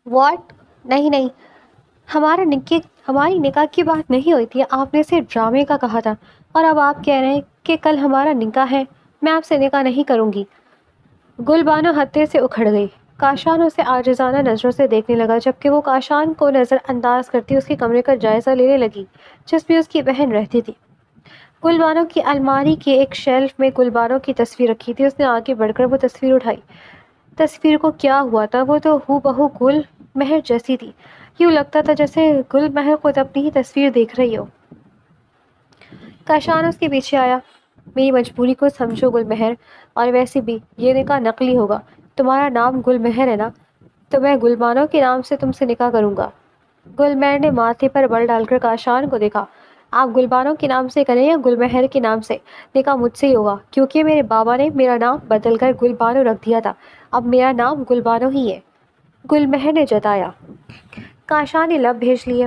What? نہیں نہیں، ہماری نکاح کی بات نہیں ہوئی تھی، آپ نے صرف ڈرامے کا کہا تھا، اور اب آپ کہہ رہے ہیں کہ کل ہمارا نکاح ہے۔ میں آپ سے نکاح نہیں کروں گی۔ گل بانو ہتے سے اکھڑ گئی۔ کاشان اسے عاجزانہ نظروں سے دیکھنے لگا، جبکہ وہ کاشان کو نظر انداز کرتی اس کے کمرے کا جائزہ لینے لگی جس میں اس کی بہن رہتی تھی۔ گل بانو کی الماری کی ایک شیلف میں گل بانو کی تصویر رکھی تھی۔ اس نے آگے بڑھ کر وہ تصویر اٹھائی۔ تصویر کو کیا ہوا تھا؟ وہ تو ہو بہو گل مہر جیسی تھی۔ یوں لگتا تھا جیسے گل مہر خود اپنی ہی تصویر دیکھ رہی ہو۔ کاشان اس کے پیچھے آیا۔ میری مجبوری کو سمجھو گل مہر، اور ویسے بھی یہ نکاح نقلی ہوگا۔ تمہارا نام گل مہر ہے نا، تو میں گل بانو کے نام سے تم سے نکاح کروں گا۔ گل مہر نے ماتھے پر بل ڈال کر کاشان کو دیکھا۔ آپ گل بانو کے نام سے کریں یا گل مہر کے نام سے، نکاح مجھ سے ہی ہوگا، کیونکہ میرے بابا نے میرا نام بدل کر گل بانو رکھ دیا تھا۔ اب میرا نام گل بانو ہی ہے، گل مہر نے جتایا۔ کاشان نے لب بھیج لیے۔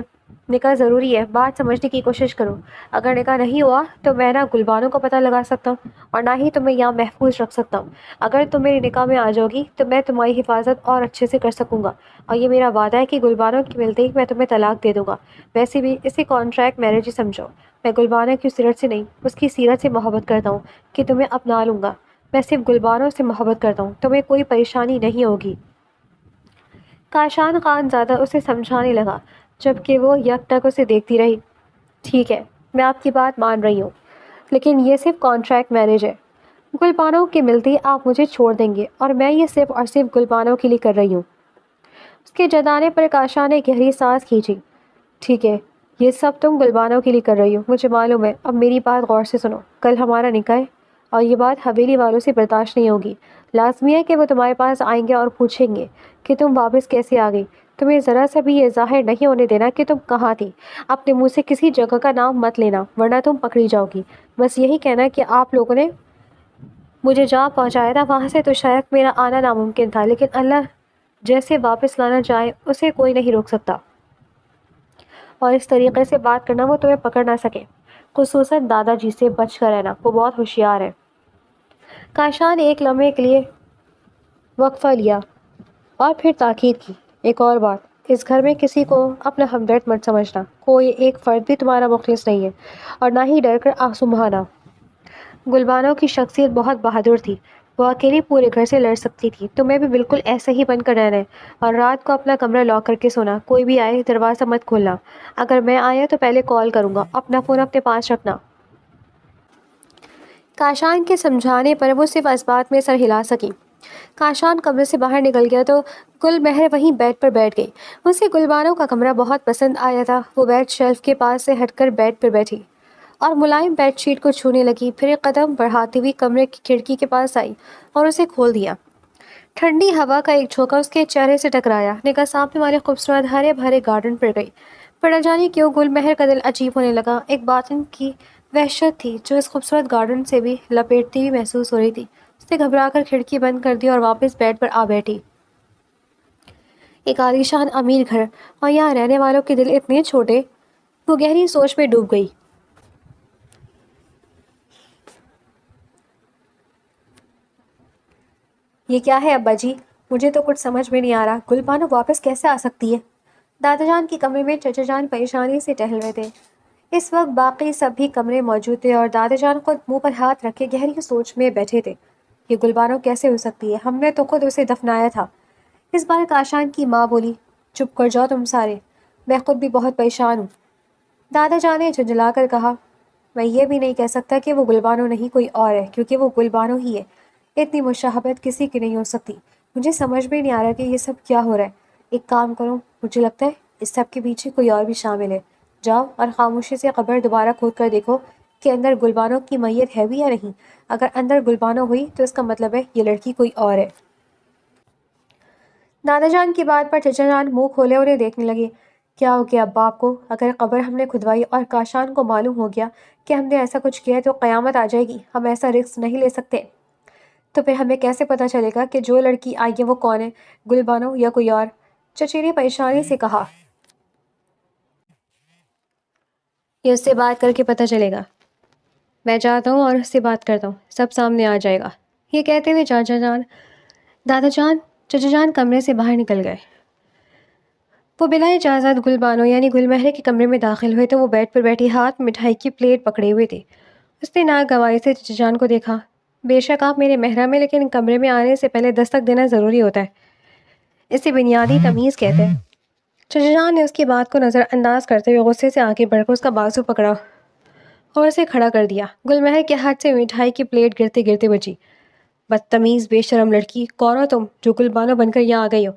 نکاح ضروری ہے، بات سمجھنے کی کوشش کرو۔ اگر نکاح نہیں ہوا تو میں نہ گل بانو کو پتہ لگا سکتا ہوں اور نہ ہی تمہیں یہاں محفوظ رکھ سکتا ہوں۔ اگر تم میری نکاح میں آ جاؤ گی تو میں تمہاری حفاظت اور اچھے سے کر سکوں گا، اور یہ میرا وعدہ ہے کہ گل بانو کی ملتے ہی میں تمہیں طلاق دے دوں گا۔ ویسے بھی اسے کانٹریکٹ میرج ہی سمجھو۔ میں گل بانو کی سیرت سے نہیں، اس کی سیرت سے محبت کرتا ہوں کہ تمہیں اپنا لوں گا۔ میں صرف گل بانو سے محبت کرتا ہوں، تمہیں کوئی پریشانی نہیں ہوگی۔ کاشان خان زادہ اسے سمجھانے لگا، جبکہ وہ یک ٹک اسے دیکھتی رہی۔ ٹھیک ہے، میں آپ کی بات مان رہی ہوں، لیکن یہ صرف کانٹریکٹ میرج ہے۔ گل بانو کے ملتے ہی آپ مجھے چھوڑ دیں گے، اور میں یہ صرف اور صرف گل بانو کے لیے کر رہی ہوں۔ اس کے جتانے پر کاشان نے گہری سانس کھینچی۔ ٹھیک ہے، یہ سب تم گل بانو کے لیے کر رہی ہو، مجھے معلوم ہے۔ اب میری بات غور سے سنو۔ کل ہمارا نکاح ہے، اور یہ بات حویلی والوں سے برداشت نہیں ہوگی۔ لازمی ہے کہ وہ تمہارے پاس آئیں گے اور پوچھیں گے کہ تم واپس کیسے آ گئی۔ تمہیں ذرا سا بھی یہ ظاہر نہیں ہونے دینا کہ تم کہاں تھی۔ اپنے منہ سے کسی جگہ کا نام مت لینا، ورنہ تم پکڑی جاؤ گی۔ بس یہی کہنا کہ آپ لوگوں نے مجھے جہاں پہنچایا تھا وہاں سے تو شاید میرا آنا ناممکن تھا، لیکن اللہ جیسے واپس لانا چاہے اسے کوئی نہیں روک سکتا، اور اس طریقے سے بات کرنا وہ تمہیں پکڑ نہ سکے۔ خصوصاً دادا جی سے بچ کر رہنا، وہ بہت ہوشیار ہے۔ کاشان نے ایک لمحے کے لیے وقفہ لیا اور پھر تاکید کی۔ ایک اور بات، اس گھر میں کسی کو اپنا ہمدرد مت سمجھنا۔ کوئی ایک فرد بھی تمہارا مخلص نہیں ہے، اور نہ ہی ڈر کر آنسو بہانا۔ گل بانو کی شخصیت بہت بہادر تھی، وہ اکیلی پورے گھر سے لڑ سکتی تھی۔ تمہیں بھی بالکل ایسا ہی بن کر رہنا ہے، اور رات کو اپنا کمرہ لاک کر کے سونا۔ کوئی بھی آئے دروازہ مت کھولنا۔ اگر میں آیا تو پہلے کال کروں گا، اپنا فون اپنے پاس رکھنا۔ کاشان کے سمجھانے پر وہ صرف اس بات میں سر ہلا سکی۔ کاشان کمرے سے باہر نکل گیا تو گل مہر وہیں بیڈ پر بیٹھ گئی۔ اسے گل بانو کا کمرہ بہت پسند آیا تھا۔ وہ بیڈ شیلف کے پاس سے ہٹ کر بیڈ پر بیٹھی اور ملائم بیڈ شیٹ کو چھونے لگی، پھر ایک قدم بڑھاتی ہوئی کمرے کی کھڑکی کے پاس آئی اور اسے کھول دیا۔ ٹھنڈی ہوا کا ایک جھونکا اس کے چہرے سے ٹکرایا۔ نگاہ سامنے والے خوبصورت ہرے بھرے گارڈن پر گئی، پر نہ جانے کیوں گل مہر کا دل عجیب ہونے لگا۔ ایک باطن کی وحشت تھی جو اس خوبصورت گارڈن سے بھی لپیٹتی ہوئی محسوس ہو رہی تھی۔ اس نے گھبرا کر کھڑکی بند کر دی اور واپس بیڈ پر آ بیٹھی۔ ایک عالیشان امیر گھر، اور یہاں رہنے والوں کے دل اتنے چھوٹے۔ وہ گہری سوچ میں ڈوب گئی۔ یہ کیا ہے ابا جی؟ مجھے تو کچھ سمجھ میں نہیں آ رہا۔ گل بانو واپس کیسے آ سکتی ہے؟ دادا جان کے کمرے میں چچا جان پریشانی سے ٹہل رہے تھے۔ اس وقت باقی سبھی کمرے موجود تھے، اور دادا جان خود منہ پر ہاتھ رکھے گہری سوچ میں بیٹھے تھے۔ یہ گل بانو کیسے ہو سکتی ہے؟ ہم نے تو خود اسے دفنایا تھا۔ اس بار کاشان کی ماں بولی، چپ کر جاؤ تم سارے، میں خود بھی بہت پریشان ہوں۔ دادا جان نے جھنجھلا کر کہا، میں یہ بھی نہیں کہہ سکتا کہ وہ گل بانو نہیں کوئی اور ہے، کیونکہ وہ گل بانو ہی ہے۔ اتنی مشابہت کسی کی نہیں ہو سکتی۔ مجھے سمجھ میں نہیں آ رہا کہ یہ سب کیا ہو رہا ہے۔ ایک کام کرو، مجھے لگتا ہے اس سب کے پیچھے کوئی اور بھی شامل ہے۔ جاؤ اور خاموشی سے قبر دوبارہ کھود کر دیکھو کہ اندر گل بانو کی میت ہے بھی یا نہیں۔ اگر اندر گل بانو ہوئی تو اس کا مطلب ہے یہ لڑکی کوئی اور ہے۔ دادا جان کی بات پر چچا جان منہ کھولے انہیں دیکھنے لگے۔ کیا ہو گیا ابا آپ کو؟ اگر قبر ہم نے کھدوائی اور کاشان کو معلوم ہو گیا کہ ہم نے ایسا کچھ کیا تو قیامت آ جائے گی۔ ہم ایسا رسک نہیں لے سکتے۔ تو پھر ہمیں کیسے پتا چلے گا کہ جو لڑکی آئی ہے وہ کون ہے، گل بانو یا کوئی اور؟ چچی نے پریشانی سے کہا۔ یہ اس سے بات کر کے پتہ چلے گا۔ میں جاتا ہوں اور اس سے بات کرتا ہوں، سب سامنے آ جائے گا۔ یہ کہتے ہوئے دادا جان چچا جان کمرے سے باہر نکل گئے۔ وہ بلا اجازت گل بانو یعنی گل مہر کے کمرے میں داخل ہوئے تو وہ بیڈ پر بیٹھی ہاتھ میں مٹھائی کی پلیٹ پکڑے ہوئے تھے۔ اس نے ناگواری سے چچا جان کو دیکھا۔ بے شک آپ میرے محرم ہیں، لیکن کمرے میں آنے سے پہلے دستک دینا ضروری ہوتا ہے، اسے بنیادی تمیز کہتے ہیں۔ چچا جان نے اس کی بات کو نظر انداز کرتے ہوئے غصے سے آگے بڑھ کر اس کا بازو پکڑا اور اسے کھڑا کر دیا۔ گل مہر کے ہاتھ سے مٹھائی کی پلیٹ گرتے گرتے بچی۔ بدتمیز بے شرم لڑکی، کون ہو تم جو گل بانو بن کر یہاں آ گئی ہو؟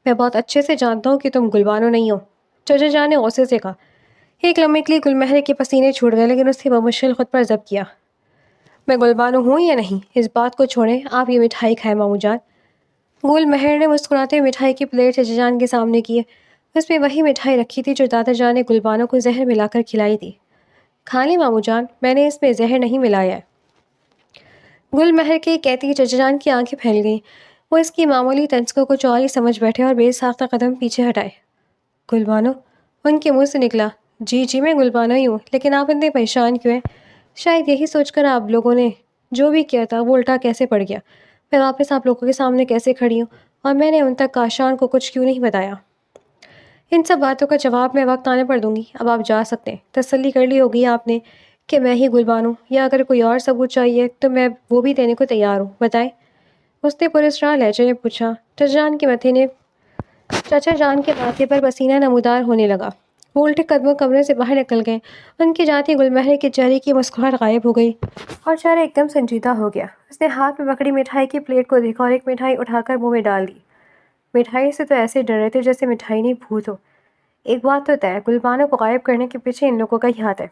میں بہت اچھے سے جانتا ہوں کہ تم گل بانو نہیں ہو، چچا جان نے غصے سے کہا۔ ایک لمحے کے لیے گل مہر کے پسینے چھوٹ گئے، لیکن اس نے بمشکل خود پر ضبط کیا۔ میں گل بانو ہوں یا نہیں، اس بات کو چھوڑیں، آپ یہ مٹھائی کھائیں ماموں جان۔ گل مہر نے مسکراتے ہوئے مٹھائی کی پلیٹ چچا جان کے سامنے کی۔ اس میں وہی مٹھائی رکھی تھی جو دادا جان نے گل بانو کو زہر ملا کر کھلائی تھی۔ کھا لیں ماموں جان، میں نے اس میں زہر نہیں ملایا ہے۔ گل مہر کے کہتی چچا جان کی آنکھیں پھیل گئیں۔ وہ اس کی معمولی طنز کو کچھ اور ہی سمجھ بیٹھے اور بے ساختہ قدم پیچھے ہٹائے۔ گل بانو، ان کے منہ سے نکلا۔ جی میں گل بانو ہی ہوں، لیکن آپ اتنے پریشان کیوں ہیں؟ شاید یہی سوچ کر آپ لوگوں نے جو بھی کیا تھا وہ الٹا کیسے پڑ گیا، میں واپس آپ لوگوں کے سامنے کیسے کھڑی ہوں، اور میں نے ان تک کاشان کو کچھ کیوں نہیں بتایا۔ ان سب باتوں کا جواب میں وقت آنے پر دوں گی، اب آپ جا سکتے ہیں۔ تسلی کر لی ہوگی آپ نے کہ میں ہی گل بانو، یا اگر کوئی اور ثبوت چاہیے تو میں وہ بھی دینے کو تیار ہوں، بتائیں۔ اس نے پراسرار لہجے میں پوچھا۔ چچا جان کے ماتھے پر پسینہ نمودار ہونے لگا۔ وہ الٹے قدموں کمرے سے باہر نکل گئے۔ ان کی جاتی گل مہر کے چہرے کی مسکراہٹ غائب ہو گئی اور چہرہ ایک دم سنجیدہ ہو گیا۔ اس نے ہاتھ میں پکڑی مٹھائی کی پلیٹ کو دیکھا اور ایک مٹھائی اٹھا کر منہ میں ڈال دی۔ مٹھائی سے تو ایسے ڈر رہے تھے جیسے مٹھائی نہیں بھوت ہو۔ ایک بات تو طے، گل بانو کو غائب کرنے کے پیچھے ان لوگوں کا ہی ہاتھ ہے۔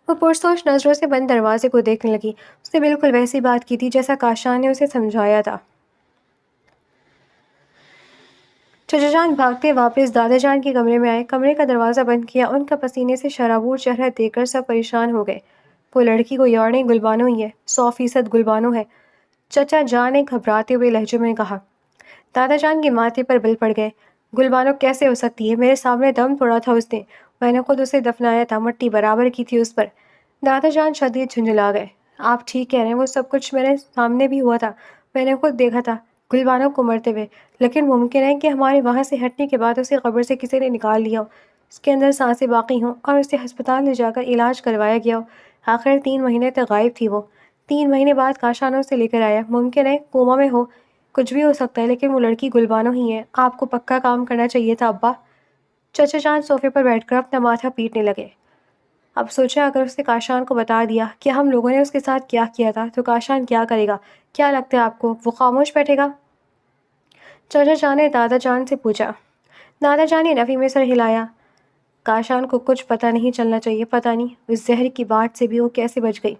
وہ پرسوچ نظروں سے بند دروازے کو دیکھنے لگی۔ اس نے بالکل ویسی بات کی تھی جیسا کاشان نے اسے سمجھایا تھا۔ چچا جان بھاگتے واپس دادا جان کے کمرے میں آئے، کمرے کا دروازہ بند کیا۔ ان کا پسینے سے شرابور چہرہ دیکھ کر سب پریشان ہو گئے۔ وہ لڑکی کوئی اور نہیں، گل بانو ہی ہے، 100% گل بانو ہے، چچا جان نے گھبراتے ہوئے لہجے میں کہا۔ دادا جان کے ماتھے پر بل پڑ گئے۔ گل بانو کیسے ہو سکتی ہے؟ میرے سامنے دم توڑا تھا اس نے، میں نے خود اسے دفنایا تھا، مٹی برابر کی تھی اس پر۔ دادا جان شدید جھنجھلا گئے۔ آپ ٹھیک کہہ رہے ہیں، وہ سب کچھ میرے سامنے بھی ہوا تھا، میں نے خود دیکھا تھا گل بانو کو مرتے ہوئے، لیکن ممکن ہے کہ ہمارے وہاں سے ہٹنے کے بعد اسے قبر سے کسی نے نکال لیا ہو، اس کے اندر سانسیں باقی ہوں اور اسے ہسپتال لے جا کر علاج کروایا گیا ہو۔ آخر 3 مہینے تک غائب تھی وہ، 3 مہینے بعد کاشانوں سے لے کر آیا، ممکن ہے کوما میں ہو، کچھ بھی ہو سکتا ہے، لیکن وہ لڑکی گل بانو ہی ہے۔ آپ کو پکا کام کرنا چاہیے تھا ابا۔ چچا جان صوفے پر بیٹھ کر اپنا ماتھا پیٹنے لگے۔ اب سوچا اگر اس نے کاشان کو بتا دیا کہ ہم لوگوں نے اس کے ساتھ کیا کیا تھا تو کاشان کیا کرے گا؟ کیا لگتا ہے آپ کو وہ خاموش بیٹھے گا؟ چچا جان نے دادا جان سے پوچھا۔ دادا جان نے نفی میں سر ہلایا۔ کاشان کو کچھ پتہ نہیں چلنا چاہیے، پتہ نہیں اس زہر کی بات سے بھی وہ کیسے بچ گئی،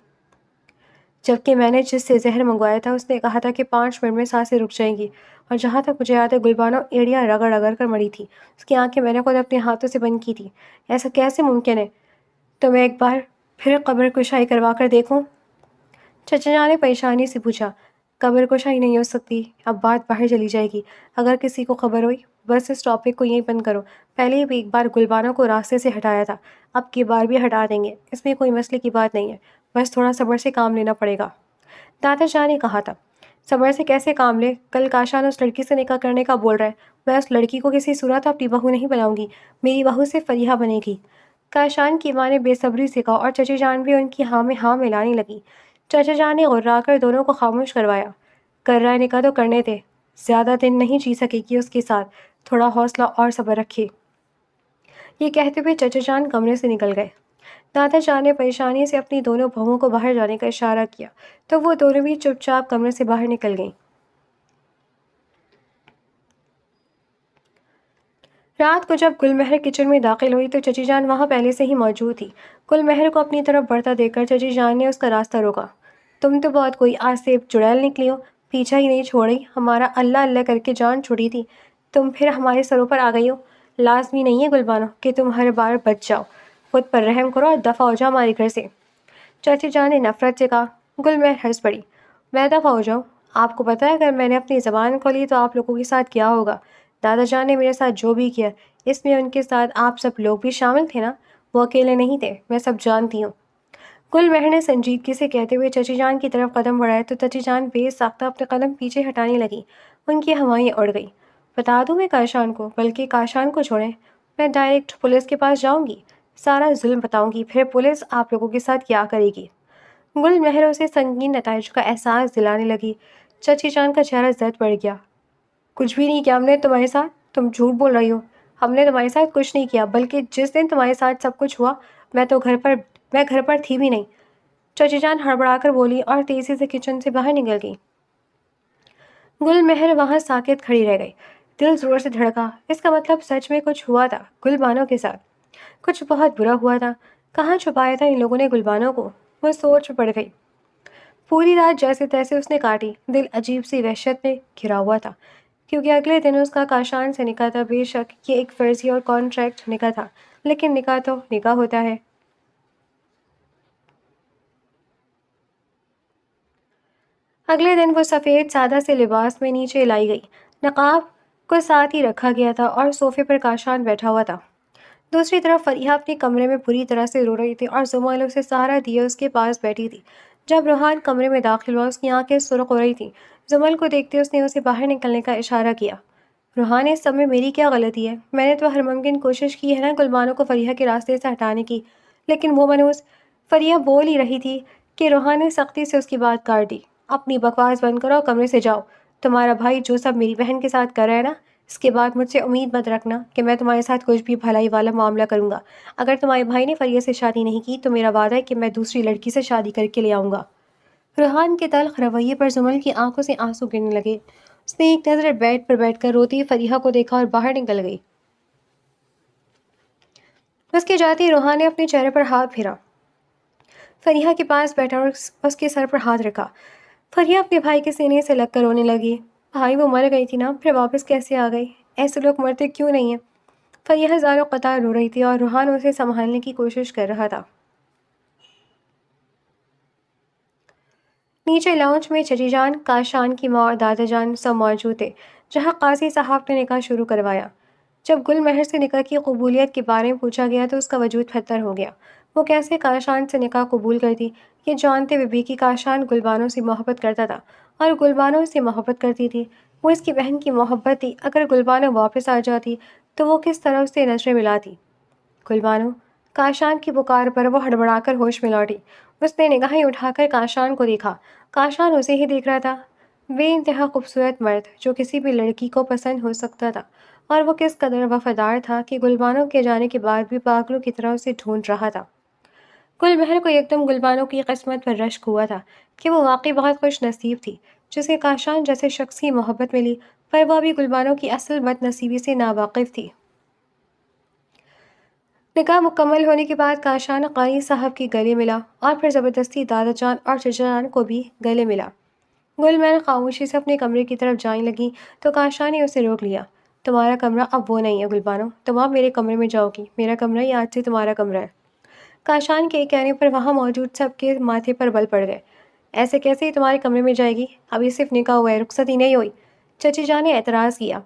جبکہ میں نے جس سے زہر منگوایا تھا اس نے کہا تھا کہ 5 منٹ میں سانسیں رک جائیں گی، اور جہاں تک مجھے یاد ہے گل بانو ایڑیاں رگڑ رگڑ کر مری تھی، اس کی آنکھیں میں نے خود اپنے ہاتھوں سے بند کی تھی۔ ایسا کیسے ممکن ہے؟ تو میں ایک بار پھر قبر کشائی کروا کر دیکھوں؟ چچا جان نے پریشانی سے پوچھا۔ قبر کشائی نہیں ہو سکتی، اب بات باہر چلی جائے گی، اگر کسی کو خبر ہوئی۔ بس اس ٹاپک کو یہیں بند کرو، پہلے بھی ایک بار گل بانو کو راستے سے ہٹایا تھا، اب کی بار بھی ہٹا دیں گے، اس میں کوئی مسئلے کی بات نہیں ہے، بس تھوڑا صبر سے کام لینا پڑے گا۔ دادا جان نے کہا تھا۔ صبر سے کیسے کام لے؟ کل کاشان اس لڑکی سے نکاح کرنے کا بول رہا ہے، میں اس لڑکی کو کسی صورت اپنی بہو نہیں بناؤں گی، میری بہو سے فریحہ بنے گی، کاشان کی ماں نے بے صبری سے کہا، اور چچی جان بھی ان کی ہاں میں ہاں ملانے لگی۔ چچا جان نے غرا کر دونوں کو خاموش کروایا۔ کر رہا ہے نکاح تو کرنے دے، زیادہ دن نہیں جی سکے گی اس کے ساتھ، تھوڑا حوصلہ اور صبر رکھے۔ یہ کہتے ہوئے چچا جان کمرے سے نکل گئے۔ دادا جان نے پریشانی سے اپنی دونوں بہوؤں کو باہر جانے کا اشارہ کیا تو وہ دونوں بھی چپ چاپ کمرے سے باہر نکل گئیں۔ رات کو جب گل مہر کچن میں داخل ہوئی تو چچی جان وہاں پہلے سے ہی موجود تھی۔ گل مہر کو اپنی طرف بڑھتا دیکھ کر چچی جان نے اس کا راستہ روکا۔ تم تو بہت کوئی آسیب چڑیل نکلی ہو، پیچھا ہی نہیں چھوڑی، ہمارا اللہ اللہ کر کے جان چھوڑی تھی، تم پھر ہمارے سروں پر آ گئی ہو۔ لازمی نہیں ہے گل بانو کہ تم ہر بار بچ جاؤ، خود پر رحم کرو اور دفع ہو جاؤ ہمارے گھر سے، چچی جان نے نفرت سے کہا۔ گل مہر ہنس پڑی۔ میں دفع ہو جاؤں؟ آپ کو پتہ ہے اگر میں نے اپنی زبان کھولی تو آپ لوگوں کے ساتھ کیا ہوگا؟ دادا جان نے میرے ساتھ جو بھی کیا اس میں ان کے ساتھ آپ سب لوگ بھی شامل تھے نا، وہ اکیلے نہیں تھے، میں سب جانتی ہوں۔ گل مہر نے سنجیدگی سے کہتے ہوئے چچی جان کی طرف قدم بڑھائے تو چچی جان بے ساختہ اپنے قدم پیچھے ہٹانے لگی، ان کی ہوائیں اڑ گئی۔ بتا دوں میں کاشان کو، بلکہ کاشان کو چھوڑیں، میں ڈائریکٹ پولیس کے پاس جاؤں گی، سارا ظلم بتاؤں گی، پھر پولیس آپ لوگوں کے ساتھ کیا کرے گی؟ گل مہر اسے سنگین نتائج کا احساس دلانے لگی۔ چچی جان کا چہرہ زرد پڑ گیا۔ کچھ بھی نہیں کیا ہم نے تمہارے ساتھ، تم جھوٹ بول رہی ہو، ہم نے تمہارے ساتھ کچھ نہیں کیا، بلکہ جس دن تمہارے ساتھ سب کچھ ہوا میں گھر پر تھی بھی نہیں۔ چچی جان ہڑبڑا کر بولی اور تیزی سے کچن سے باہر نکل گئی۔ گل مہر وہاں ساکت کھڑی رہ گئی، دل زور سے دھڑکا، اس کا مطلب سچ میں کچھ ہوا تھا گل بانو کے ساتھ، کچھ بہت برا ہوا تھا۔ کہاں چھپایا تھا ان لوگوں نے گل بانو کو؟ وہ سوچ میں پڑ گئی۔ پوری رات جیسے تیسے اس نے کاٹی، دل عجیب سی وحشت میں گھرا ہوا تھا، کیونکہ اگلے دن اس کا کاشان سے نکاح تھا۔ بے شک یہ ایک فرضی اور کانٹریکٹ نکاح تھا، لیکن نکاح تو نکاح ہوتا ہے۔ اگلے دن وہ سفید سادہ سے لباس میں نیچے لائی گئی، نقاب کو ساتھ ہی رکھا گیا تھا اور صوفے پر کاشان بیٹھا ہوا تھا۔ دوسری طرف فریحہ اپنے کمرے میں بری طرح سے رو رہی تھی اور زمل اسے سہارا دیے اس کے پاس بیٹھی تھی۔ جب روحان کمرے میں داخل ہوا اس کی آنکھیں سرخ ہو رہی تھیں۔ زمل کو دیکھتے اس نے اسے باہر نکلنے کا اشارہ کیا۔ روحان اس سب میں میری کیا غلطی ہے؟ میں نے تو ہر ممکن کوشش کی ہے نا گلبانو کو فریحہ کے راستے سے ہٹانے کی، لیکن وہ منوس۔ فریحہ بول ہی رہی تھی کہ روحان نے سختی سے اس کی بات کاٹ دی۔ اپنی بکواس بند کرو اور کمرے سے جاؤ۔ تمہارا بھائی جو سب میری بہن کے ساتھ کر رہا ہے نا، اس کے بعد مجھ سے امید مت رکھنا کہ میں تمہارے ساتھ کچھ بھی بھلائی والا معاملہ کروں گا۔ اگر تمہارے بھائی نے فریحہ سے شادی نہیں کی تو میرا وعدہ ہے کہ میں دوسری لڑکی سے شادی کر کے لے آؤں گا۔ روحان کے تلخ رویے پر زمل کی آنکھوں سے آنسو گرنے لگے۔ اس نے ایک نظر بیڈ پر بیٹھ کر روتی فریحہ کو دیکھا اور باہر نکل گئی۔ اس کے جاتے ہی روحان نے اپنے چہرے پر ہاتھ پھیرا، فریحہ کے پاس بیٹھا اور اس کے سر پر ہاتھ رکھا۔ فریحہ اپنے بھائی کے سینے سے لگ کر رونے لگی۔ بھائی وہ مر گئی تھی نا، پھر واپس کیسے آ گئی؟ ایسے لوگ مرتے کیوں نہیں ہیں؟ فریحہ زاروں قطار رو رہی تھی اور روحان اسے سنبھالنے کی کوشش کر رہا تھا۔ نیچے لاؤنج میں چچی جان، کاشان کی ماں اور دادا جان سب موجود تھے، جہاں قاضی صاحب نے نکاح شروع کروایا۔ جب گل مہر سے نکاح کی قبولیت کے بارے میں پوچھا گیا تو اس کا وجود پھتر ہو گیا۔ وہ کیسے کاشان سے نکاح قبول کرتی، یہ جانتے ہوئے بھی کہ کاشان گلبانو سے محبت کرتا تھا اور گلبانو اس سے محبت کرتی تھی۔ وہ اس کی بہن کی محبت تھی، اگر گلبانو واپس آ جاتی تو وہ کس طرح اس سے نظریں ملاتی؟ گلبانو! کاشان کی پکار پر وہ ہڑبڑا کر ہوش میں لوٹی۔ اس نے نگاہیں اٹھا کر کاشان کو دیکھا۔ کاشان اسے ہی دیکھ رہا تھا، بے انتہا خوبصورت مرد جو کسی بھی لڑکی کو پسند ہو سکتا تھا، اور وہ کس قدر وفادار تھا کہ گلبانو کے جانے کے بعد بھی پاگلوں کی طرح اسے ڈھونڈ رہا تھا۔ گل مہر کو یکدم گلبانو کی قسمت پر رشک ہوا تھا کہ وہ واقعی بہت خوش نصیب تھی جسے کاشان جیسے شخص کی محبت ملی، پر وہ ابھی گلبانو کی اصل بد نصیبی سے ناواقف تھی۔ نکاح مکمل ہونے کے بعد کاشان قاری صاحب کے گلے ملا اور پھر زبردستی دادا جان اور چچا جان کو بھی گلے ملا۔ گل مہر خاموشی سے اپنے کمرے کی طرف جانے لگی تو کاشان نے اسے روک لیا۔ تمہارا کمرہ اب وہ نہیں ہے گلبانو، تم اب میرے کمرے میں جاؤ گی، میرا کمرہ ہی آج سے تمہارا کمرہ ہے۔ کاشان کے کہنے پر وہاں موجود سب کے ماتھے پر بل پڑ گئے۔ ایسے کیسے ہی تمہارے کمرے میں جائے گی؟ ابھی صرف نکاح ہوا ہے، رخصتی نہیں ہوئی۔ چچی جان نے اعتراض کیا،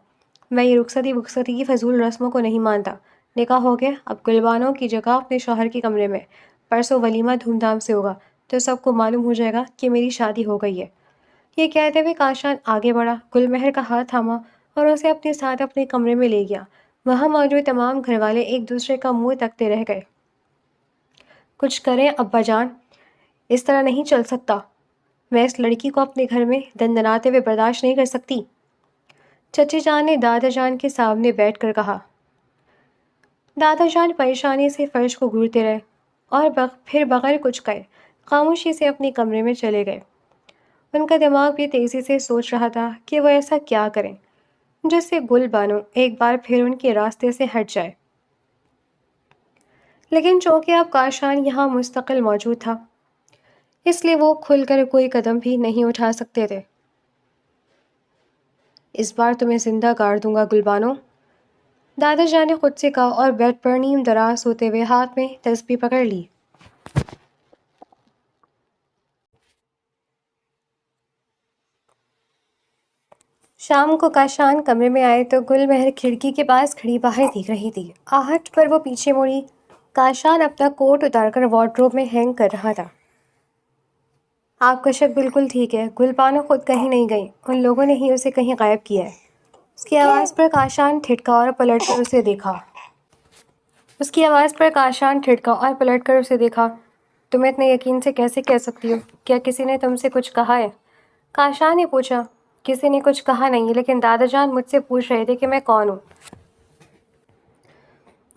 میں یہ رخصتی کی فضول رسموں کو نہیں مانتا۔ نکاح ہو گیا، اب گلبانو کی جگہ اپنے شوہر کے کمرے میں، پرسوں ولیمہ دھوم دھام سے ہوگا تو سب کو معلوم ہو جائے گا کہ میری شادی ہو گئی ہے۔ یہ کہتے ہوئے کاشان آگے بڑھا، گل مہر کا ہاتھ تھاما اور اسے اپنے ساتھ اپنے کمرے میں لے گیا۔ وہاں موجود تمام گھر والے ایک دوسرے کا منہ تکتے رہ گئے۔ کچھ کریں ابا جان، اس طرح نہیں چل سکتا، میں اس لڑکی کو اپنے گھر میں دندناتے ہوئے برداشت نہیں کر سکتی۔ چچی جان نے دادا جان کے سامنے بیٹھ کر کہا۔ دادا جان پریشانی سے فرش کو گھورتے رہے اور پھر بغیر کچھ کہے خاموشی سے اپنے کمرے میں چلے گئے۔ ان کا دماغ بھی تیزی سے سوچ رہا تھا کہ وہ ایسا کیا کریں جس سے گل بانو ایک بار پھر ان کے راستے سے ہٹ جائے، لیکن چونکہ اب کاشان یہاں مستقل موجود تھا اس لیے وہ کھل کر کوئی قدم بھی نہیں اٹھا سکتے تھے۔ اس بار تمہیں زندہ گاڑ دوں گا گلبانو، دادا جان نے خود سے کہا اور بیڈ پر نیم دراز ہوتے ہوئے ہاتھ میں تسبیح پکڑ لی۔ شام کو کاشان کمرے میں آئے تو گل مہر کھڑکی کے پاس کھڑی باہر دیکھ رہی تھی۔ آہٹ پر وہ پیچھے مڑی۔ کاشان اپنا کوٹ اتار کر وارڈروب میں ہینگ کر رہا تھا۔ آپ کا شک بالکل ٹھیک ہے، گلبانو خود کہیں نہیں گئی، ان لوگوں نے ہی اسے کہیں غائب کیا ہے۔ اس کی آواز پر کاشان ٹھٹکا اور پلٹ کر اسے دیکھا۔ اس کی آواز پر کاشان ٹھٹکا اور پلٹ کر اسے دیکھا۔ تم اتنے یقین سے کیسے کہہ سکتی ہو؟ کیا کسی نے تم سے کچھ کہا ہے؟ کاشان نے پوچھا۔ کسی نے کچھ کہا نہیں، لیکن دادا جان مجھ سے پوچھ رہے تھے کہ میں کون ہوں۔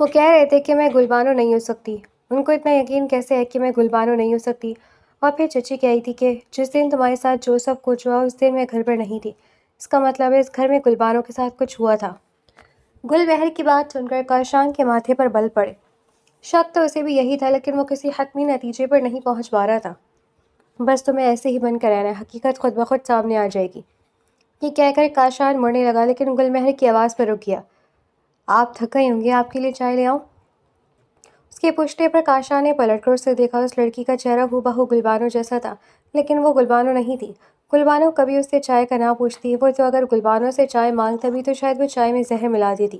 وہ کہہ رہے تھے کہ میں گلبانو نہیں ہو سکتی۔ ان کو اتنا یقین کیسے ہے کہ میں گلبانو نہیں ہو سکتی؟ اور پھر چچی کہی تھی کہ جس دن تمہارے ساتھ جو سب کچھ ہوا اس دن میں گھر پر نہیں تھی۔ اس کا مطلب ہے اس گھر میں گلبانو کے ساتھ کچھ ہوا تھا۔ گل بہر کی بات سن کر کاشان کے ماتھے پر بل پڑے۔ شک تو اسے بھی یہی تھا، لیکن وہ کسی حتمی نتیجے پر نہیں پہنچ پا رہا تھا۔ بس تمہیں ایسے ہی بن کر رہنا ہے، حقیقت خود بخود سامنے آ جائے گی۔ یہ کہہ کر کاشان مڑنے لگا، لیکن گل مہر کی آواز پر رک گیا۔ آپ تھک گئی ہوں گی، آپ کے لیے چائے لے آؤں؟ اس کے پوچھنے پر کاشان نے پلٹ کر اسے دیکھا۔ اس لڑکی کا چہرہ ہو بہو گلبانو جیسا تھا، لیکن وہ گلبانو نہیں تھی۔ گلبانو کبھی اس سے چائے کا نہ پوچھتی، وہ تو اگر گلبانو سے چائے مانگتا بھی تو شاید وہ چائے میں زہر ملا دیتی۔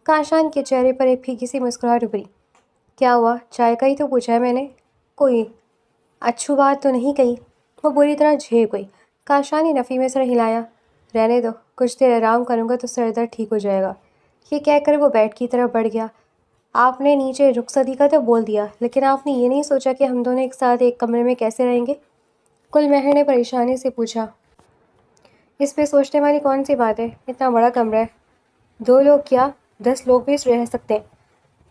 کاشان کے چہرے پر ایک پھیکی سی مسکراہٹ ابھری۔ کیا ہوا؟ چائے کا ہی تو پوچھا ہے میں نے، کوئی اچھی بات تو نہیں کہی؟ وہ بری طرح جھیپ گئی۔ کاشان نے نفی میں سر ہلایا۔ رہنے دو، کچھ دیر آرام کروں گا تو سر درد ٹھیک ہو جائے گا۔ یہ کہہ کر وہ بیڈ کی طرف بڑھ گیا۔ آپ نے نیچے رخصتی کا تو بول دیا، لیکن آپ نے یہ نہیں سوچا کہ ہم دونوں ایک ساتھ ایک کمرے میں کیسے رہیں گے؟ گل مہر نے پریشانی سے پوچھا۔ اس پہ سوچنے والی کون سی بات ہے؟ اتنا بڑا کمرہ ہے، 2 لوگ کیا 10 لوگ بھی رہ سکتے ہیں۔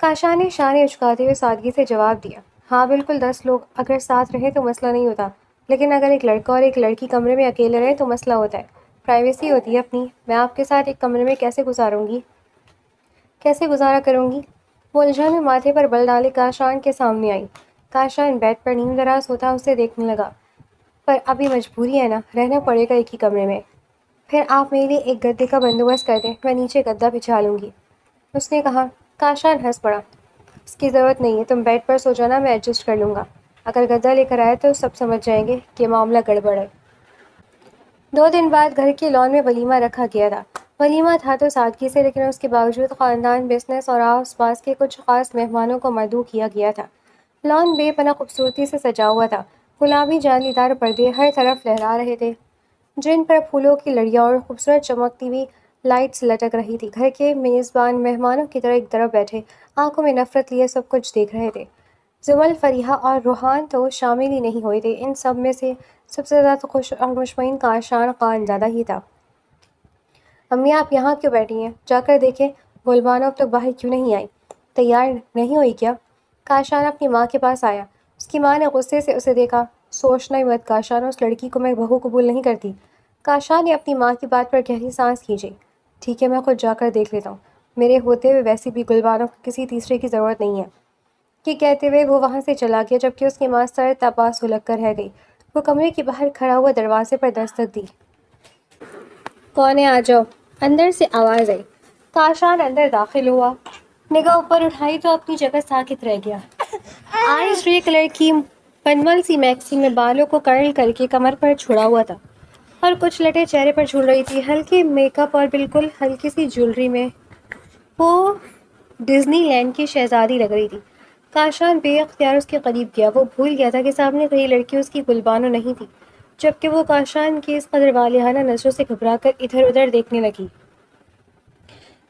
کاشان نے شانے اچکاتے ہوئے سادگی سے جواب دیا۔ ہاں بالکل، 10 لوگ اگر ساتھ رہیں تو مسئلہ نہیں ہوتا، لیکن اگر ایک لڑکا اور ایک لڑکی کمرے میں اکیلے رہیں تو مسئلہ ہوتا ہے۔ پرائیویسی ہوتی ہے اپنی۔ میں آپ کے ساتھ ایک کمرے میں کیسے گزارا کروں گی؟ وہ الجھن میں ماتھے پر بل ڈالے کاشان کے سامنے آئی۔ کاشان بیڈ پر نیم دراز ہوتا اسے دیکھنے لگا۔ پر ابھی مجبوری ہے نا، رہنا پڑے گا ایک ہی کمرے میں۔ پھر آپ میرے لیے ایک گدے کا بندوبست کر دیں، میں نیچے گدا بچھا لوں گی، اس نے کہا۔ کاشان ہنس پڑا۔ اس کی ضرورت نہیں ہے، تم بیڈ پر سو جانا، میں ایڈجسٹ کر لوں گا۔ اگر گدا لے کر آئے تو سب سمجھ جائیں گے کہ معاملہ گڑبڑ ہے۔ 2 دن بعد گھر کے لان میں ولیمہ رکھا گیا تھا۔ ولیمہ تھا تو سادگی سے، لیکن اس کے باوجود خاندان، بزنس اور آس پاس کے کچھ خاص مہمانوں کو مدعو کیا گیا تھا۔ لان بے پناہ خوبصورتی سے سجا ہوا تھا۔ گلابی جالی دار پردے ہر طرف لہرا رہے تھے، جن پر پھولوں کی لڑیاں اور خوبصورت چمکتی ہوئی لائٹس لٹک رہی تھی۔ گھر کے میزبان مہمانوں کی طرح ایک طرف بیٹھے، آنکھوں میں نفرت لیے سب کچھ دیکھ رہے تھے۔ زمل، فریحہ اور روحان تو شامل ہی نہیں ہوئے تھے۔ ان سب میں سے سب سے زیادہ خوش اور مطمئن کاشان خان زادہ ہی تھا۔ امی آپ یہاں کیوں بیٹھی ہیں؟ جا کر دیکھیں گلبانو اب تک باہر کیوں نہیں آئی؟ تیار نہیں ہوئی کیا؟ کاشان اپنی ماں کے پاس آیا۔ اس کی ماں نے غصے سے اسے دیکھا۔ سوچنا ہی مت کاشان، اس لڑکی کو میں بہو قبول نہیں کرتی۔ کاشان نے اپنی ماں کی بات پر گہری سانس کھینچی۔ ٹھیک ہے، میں خود جا کر دیکھ لیتا ہوں۔ میرے ہوتے ہوئے ویسے بھی گلبانو کو کسی تیسرے کی ضرورت نہیں ہے۔ یہ کہتے ہوئے وہ وہاں سے چلا گیا، جبکہ اس کی ماں سر تپا سلگ کر رہ گئی۔ وہ کمرے کے باہر کھڑا ہوا دروازے پر دستک دی۔ کون ہے؟ آ جاؤ، اندر سے آواز آئی۔ کاشان اندر داخل ہوا۔ نگاہ اوپر اٹھائی تو اپنی جگہ ساکت رہ گیا۔ آئس گرے کلر کی پنمل سی میکسی میں بالوں کو کرل کر کے کمر پر چھڑا ہوا تھا، اور کچھ لٹیں چہرے پر جھول رہی تھی۔ ہلکے میک اپ اور بالکل ہلکی سی جیولری میں وہ ڈزنی لینڈ کی شہزادی لگ رہی تھی۔ کاشان بے اختیار اس کے قریب گیا۔ وہ بھول گیا تھا کہ سامنے کھڑی لڑکی اس کی گلبانو نہیں تھی، جبکہ وہ کاشان کی اس قدر والہانہ نظروں سے گھبرا کر ادھر ادھر دیکھنے لگی۔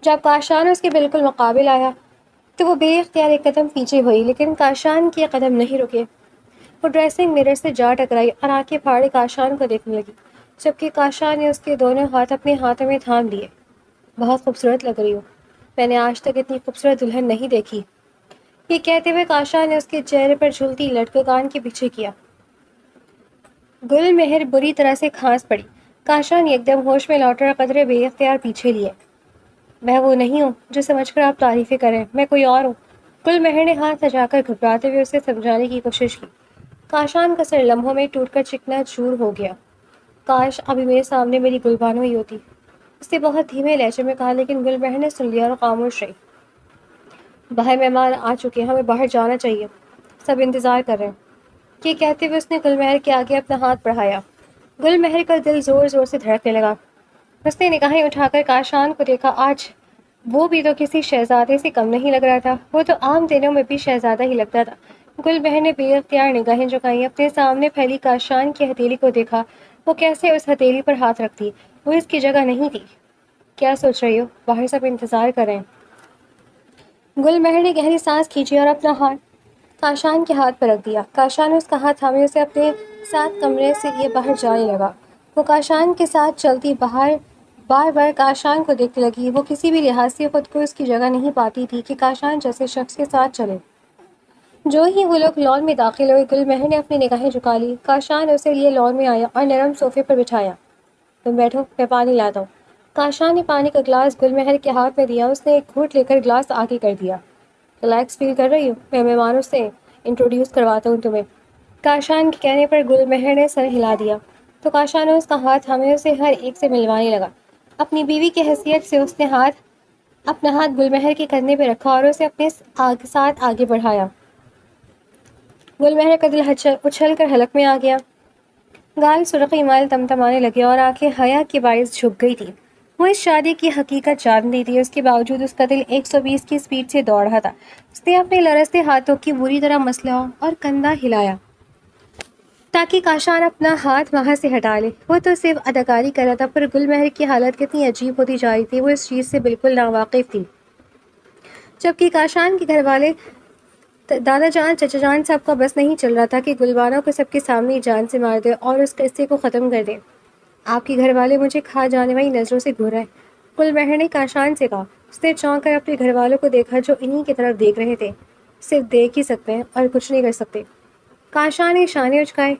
جب کاشان اس کے بالکل مقابل آیا تو وہ بے اختیار ایک قدم پیچھے ہوئی، لیکن کاشان کے قدم نہیں رکے۔ وہ ڈریسنگ میرر سے جا ٹکرائی اور آنکھیں پھاڑے کاشان کو دیکھنے لگی، جبکہ کاشان نے اس کے دونوں ہاتھ اپنے ہاتھوں میں تھام لیے۔ بہت خوبصورت لگ رہی ہو، میں نے آج تک اتنی خوبصورت دلہن نہیں دیکھی۔ یہ کہتے ہوئے کاشان نے اس کے چہرے پر جھولتی لٹ کو کان کے پیچھے کیا۔ گل مہر بری طرح سے کھانس پڑی۔ کاشان ایک دم ہوش میں لوٹا اور قدرے بے اختیار پیچھے لیے۔ میں وہ نہیں ہوں جو سمجھ کر آپ تعریفیں کریں، میں کوئی اور ہوں۔ گل مہر نے ہاتھ سجا کر گھبراتے ہوئے اسے سمجھانے کی کوشش کی۔ کاشان کا سر لمحوں میں ٹوٹ کر چکنا چور ہو گیا۔ کاش ابھی میرے سامنے میری گلبانو ہی ہوتی، اس نے بہت دھیمے لہجے میں کہا، لیکن گل مہر نے سن لیا اور خاموش رہی۔ باہر مہمان آ چکے ہیں، ہمیں باہر جانا چاہیے، سب انتظار کر رہے ہیں۔ یہ کہتے ہوئے اس نے گل مہر کے آگے اپنا ہاتھ بڑھایا۔ گل مہر کا دل زور زور سے دھڑکنے لگا۔ اس نے نگاہیں اٹھا کر کاشان کو دیکھا۔ آج وہ بھی تو کسی شہزادے سے کم نہیں لگ رہا تھا، وہ تو عام دنوں میں بھی شہزادہ ہی لگتا تھا۔ گل مہر نے بے اختیار نگاہیں جھکائیں، اپنے سامنے پھیلی کاشان کی ہتھیلی کو دیکھا۔ وہ کیسے اس ہتھیلی پر ہاتھ رکھتی؟ وہ اس کی جگہ نہیں تھی۔ کیا سوچ رہی ہو؟ باہر سب انتظار کر رہے ہیں۔ گل مہر نے گہری سانس کھینچی اور اپنا ہاتھ کاشان کے ہاتھ پر رکھ دیا۔ کاشان اس کا ہاتھ تھامے اسے اپنے ساتھ کمرے سے لیے باہر جانے لگا۔ وہ کاشان کے ساتھ چلتی باہر بار بار کاشان کو دیکھنے لگی۔ وہ کسی بھی لحاظ سے خود کو اس کی جگہ نہیں پاتی تھی کہ کاشان جیسے شخص کے ساتھ چلے۔ جو ہی وہ لوگ لان میں داخل ہوئے، گل مہر نے اپنی نگاہیں جھکا لی۔ کاشان اسے لیے لان میں آیا اور نرم صوفے پر بٹھایا۔ تم بیٹھو، میں پانی لاتا ہوں۔ کاشان نے پانی کا گلاس گل مہر کے ہاتھ میں دیا۔ اس نے ایک گھونٹ لے کر گلاس آگے کر دیا۔ ریلیکس فیل کر رہی ہوں؟ میں مہمانوں سے انٹروڈیوس کرواتا ہوں تمہیں۔ کاشان کے کہنے پر گل مہر نے سر ہلا دیا تو کاشان نے اس کا ہاتھ تھامے اسے ہر ایک سے ملوانے لگا۔ اپنی بیوی کی حیثیت سے اس نے اپنا ہاتھ گل مہر کے کندھے پہ رکھا اور اسے اپنے ساتھ آگے بڑھایا۔ گل مہر کا دل اچھل کر حلق میں آ گیا۔ گال سرخی مال تمتمانے لگے اور آنکھیں حیا کے باعث جھک گئی تھی۔ وہ اس شادی کی حقیقت جانتی تھی، اس کے باوجود اس کا دل 120 کی سپیڈ سے دوڑ رہا تھا۔ اس نے اپنے لرزتے ہاتھوں کی بری طرح مسلا اور کندھا ہلایا تاکہ کاشان اپنا ہاتھ وہاں سے ہٹا لے۔ وہ تو صرف اداکاری کر رہا تھا، پر گل مہر کی حالت کتنی عجیب ہوتی جا رہی تھی، وہ اس چیز سے بالکل ناواقف تھی۔ جبکہ کاشان کے گھر والے دادا جان چچا جان سب کا بس نہیں چل رہا تھا کہ گلبانو کو سب کے سامنے جان سے مار دے اور اس قصے کو ختم کر دے۔ آپ کے گھر والے مجھے کھا جانے والی نظروں سے گھور رہے، گل مہر نے کاشان سے کہا۔ اس نے چونک کر اپنے گھر والوں کو دیکھا جو انہی کی طرف دیکھ رہے تھے۔ صرف دیکھ ہی سکتے ہیں اور کچھ نہیں کر سکتے۔ کاشان نے شانے اچکائے۔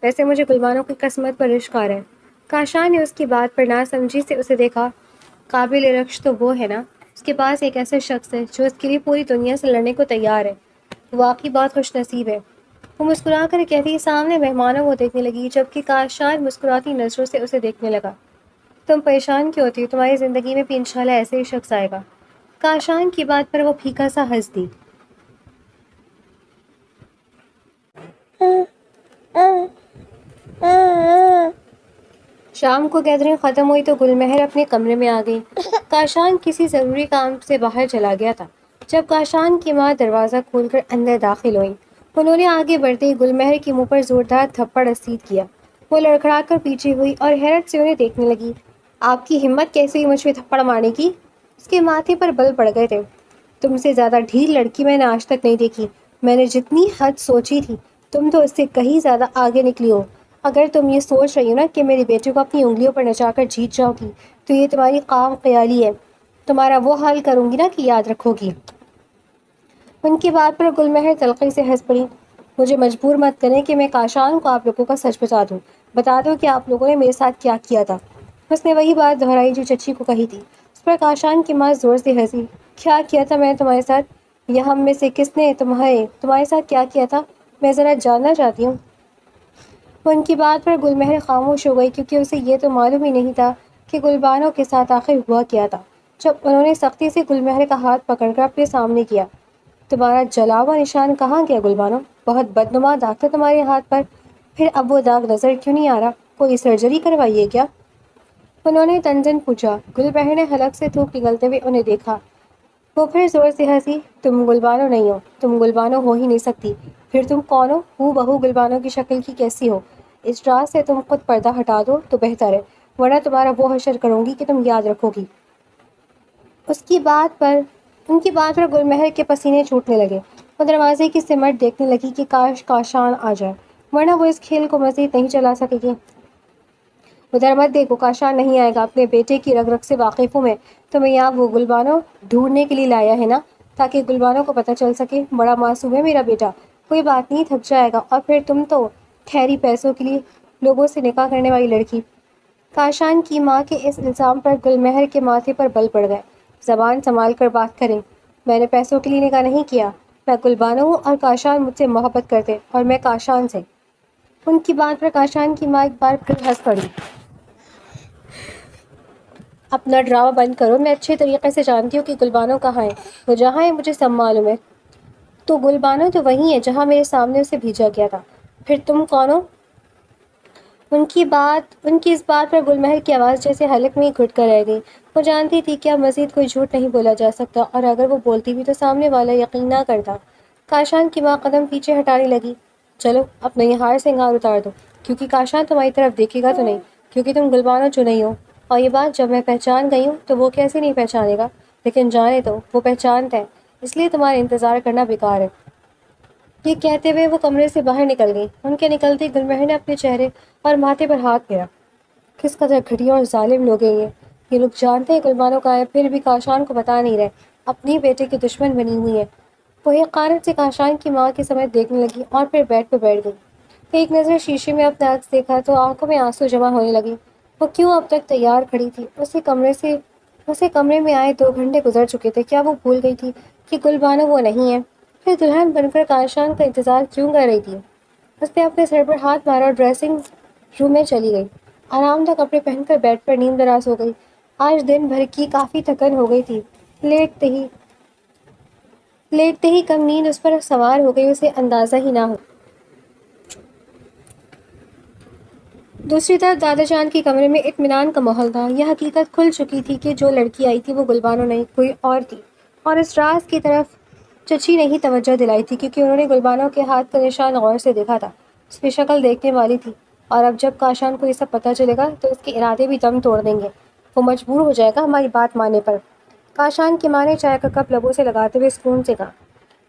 ویسے مجھے گلبانو کی قسمت پر رشک آ رہا ہے۔ کاشان نے اس کی بات پر ناسمجھی سے اسے دیکھا۔ قابل رشک تو وہ ہے نا، اس کے پاس ایک ایسا شخص ہے جو اس کے لیے پوری دنیا سے لڑنے کو تیار ہے۔ واقعی بہت خوش نصیب ہے۔ وہ مسکرا کر کہتی سامنے مہمانوں کو دیکھنے لگی، جبکہ کاشان مسکراتی نظروں سے اسے دیکھنے لگا۔ تم پریشان کیوں ہوتی ہو؟ تمہاری زندگی میں بھی انشاءاللہ ایسے ہی شخص آئے گا۔ کاشان کی بات پر وہ پھیکا سا ہنس دی۔ شام کو گیدرنگ ختم ہوئی تو گل مہر اپنے کمرے میں آ گئی۔ کاشان کسی ضروری کام سے باہر چلا گیا تھا۔ جب کاشان کی ماں دروازہ کھول کر اندر داخل ہوئی، انہوں نے آگے بڑھتے ہی گل مہر کے منہ پر زوردار تھپڑ رسید کیا۔ وہ لڑکھڑا کر پیچھے ہوئی اور حیرت سے انہیں دیکھنے لگی۔ آپ کی ہمت کیسے ہوئی مجھ پہ تھپڑ مارنے کی؟ اس کے ماتھے پر بل پڑ گئے تھے۔ تم سے زیادہ ڈھیل لڑکی میں نے آج تک نہیں دیکھی۔ میں نے جتنی حد سوچی تھی، تم تو اس سے کہیں زیادہ آگے نکلی ہو۔ اگر تم یہ سوچ رہی ہو نا کہ میری بیٹے کو اپنی انگلیوں پر نچا کر جیت جاؤ گی، تو یہ تمہاری خام خیالی ہے۔ تمہارا وہ حال کروں گی نا کہ یاد رکھو گی۔ ان کی بات پر گل مہر تلخی سے ہنس پڑی۔ مجھے مجبور مت کریں کہ میں کاشان کو آپ لوگوں کا سچ بتا دوں کہ آپ لوگوں نے میرے ساتھ کیا کیا تھا۔ اس نے وہی بات دہرائی جو چچی کو کہی تھی۔ اس پر کاشان کی ماں زور سے ہنسی۔ کیا کیا تھا میں تمہارے ساتھ؟ یا ہم میں سے کس نے تمہارے ساتھ کیا کیا تھا؟ میں ذرا جاننا چاہتی ہوں۔ ان کی بات پر گل مہر خاموش ہو گئی، کیونکہ اسے یہ تو معلوم ہی نہیں تھا کہ گلبانو کے ساتھ آخر ہوا کیا تھا۔ جب انہوں نے سختی سے گل مہر کا ہاتھ پکڑ کر اپنے سامنے کیا، تمہارا جلا ہوا نشان کہاں گیا گلبانو؟ بہت بدنما داغ تھا تمہارے ہاتھ پر۔ پھر اب وہ داغ نظر کیوں نہیں آ رہا؟ کوئی سرجری کروائی ہے کیا؟ انہوں نے تنزن پوچھا۔ گل مہر نے حلق سے تھوک نگلتے ہوئے انہیں دیکھا۔ وہ پھر زور سے ہنسی۔ تم گلبانو نہیں ہو، تم گلبانو ہو ہی نہیں سکتی۔ پھر تم کون ہو؟ ہو بہو گلبانو کی شکل کی کیسی ہو؟ اس رات سے تم خود پردہ ہٹا دو تو بہتر ہے، ورنہ تمہارا وہ حشر کروں گی کہ تم یاد رکھو گی۔ ان کی بات پر گل مہر کے پسینے چھوٹنے لگے۔ وہ دروازے کی سمٹ دیکھنے لگی کہ کاش کاشان آ جائے، ورنہ وہ اس کھیل کو مزید نہیں چلا سکے گی۔ ادھر مت دیکھو، کاشان نہیں آئے گا۔ اپنے بیٹے کی رگ رگ سے واقف ہوں میں۔ تمہیں یہاں وہ گلبانو ڈھونڈنے کے لیے لایا ہے نا، تاکہ گلبانو کو پتہ چل سکے بڑا معصوم ہے میرا بیٹا، کوئی بات نہیں، تھک جائے گا۔ اور پھر تم تو ٹھہری پیسوں کے لیے لوگوں سے نکاح کرنے والی لڑکی۔ کاشان کی ماں کے اس الزام پر گل مہر کے ماتھے پر بل پڑ گئے۔ زبان سنبھال کر بات کریں، میں نے پیسوں کے لیے نکاح نہیں کیا۔ میں گلبانو ہوں اور کاشان مجھ سے محبت کرتے اور میں کاشان سے۔ ان کی بات پر کاشان کی ماں ایک بار پھر ہنس پڑی۔ اپنا ڈرامہ بند کرو، میں اچھے طریقے سے جانتی ہوں کہ گلبانو کہاں ہے۔ وہ جہاں ہے مجھے سب معلوم ہے۔ تو گلبانو تو وہی ہے جہاں میرے سامنے اسے بھیجا گیا تھا۔ پھر تم کون ہو؟ ان کی اس بات پر گل مہر کی آواز جیسے حلق میں ہی گھٹ کر رہ گئی۔ وہ جانتی تھی کہ اب مزید کوئی جھوٹ نہیں بولا جا سکتا، اور اگر وہ بولتی بھی تو سامنے والا یقین نہ کرتا۔ کاشان کی ماں قدم پیچھے ہٹانے لگی۔ چلو اپنا یہ ہار سنگار اتار دو، کیونکہ کاشان تمہاری طرف دیکھے گا تو نہیں، کیونکہ تم گلبانو جو نہیں ہو۔ اور یہ بات جب میں پہچان گئی ہوں تو وہ کیسے نہیں پہچانے گا؟ لیکن جانے دو، وہ پہچانتا ہے، اس لیے تمہارا انتظار کرنا بیکار ہے۔ یہ کہتے ہوئے وہ کمرے سے باہر نکل گئی۔ ان کے نکلتے ہی گلمہر نے اپنے چہرے اور ماتھے پر ہاتھ پھیرا۔ کس قدر گھٹیا اور ظالم لوگ ہیں یہ لوگ جانتے ہیں گلبانو کا ہے، پھر بھی کاشان کو بتا نہیں رہے، اپنی بیٹے کی دشمن بنی ہوئی ہے۔ وہ حقارت سے کاشان کی ماں کے سمے دیکھنے لگی اور پھر بیڈ پہ بیٹھ گئی۔ ایک نظر شیشے میں اپنا عکس دیکھا تو آنکھوں میں آنسو جمع ہونے لگے۔ وہ کیوں اب تک تیار کھڑی تھی؟ اسے کمرے میں آئے 2 گھنٹے گزر چکے تھے۔ کیا وہ بھول گئی تھی کہ گلبانو وہ نہیں ہے؟ پھر دلہن بن کر کاشان کا انتظار کیوں کر رہی تھی؟ اس نے اپنے سر پر ہاتھ مارا اور ڈریسنگ روم میں چلی گئی۔ آرام دہ کپڑے پہن کر بیڈ پر نیند دراز ہو گئی۔ آج دن بھر کی کافی تھکن ہو گئی تھی۔ لیٹتے ہی کم نیند اس پر سوار ہو گئی، اسے اندازہ ہی نہ ہو۔ دوسری طرف دادا جان کے کمرے میں اطمینان کا ماحول تھا۔ یہ حقیقت کھل چکی تھی کہ جو لڑکی آئی تھی وہ گلبانو نہیں کوئی اور تھی، اور اس راز کی طرف چچی نے ہی توجہ دلائی تھی کیونکہ انہوں نے گلبانو کے ہاتھ کا نشان غور سے دیکھا تھا۔ اس کی شکل دیکھنے والی تھی، اور اب جب کاشان کو یہ سب پتہ چلے گا تو اس کے ارادے بھی دم توڑ دیں گے۔ وہ مجبور ہو جائے گا ہماری بات ماننے پر۔ کاشان کی ماں نے چائے کا کپ لبوں سے لگاتے ہوئے سکون سے کہا۔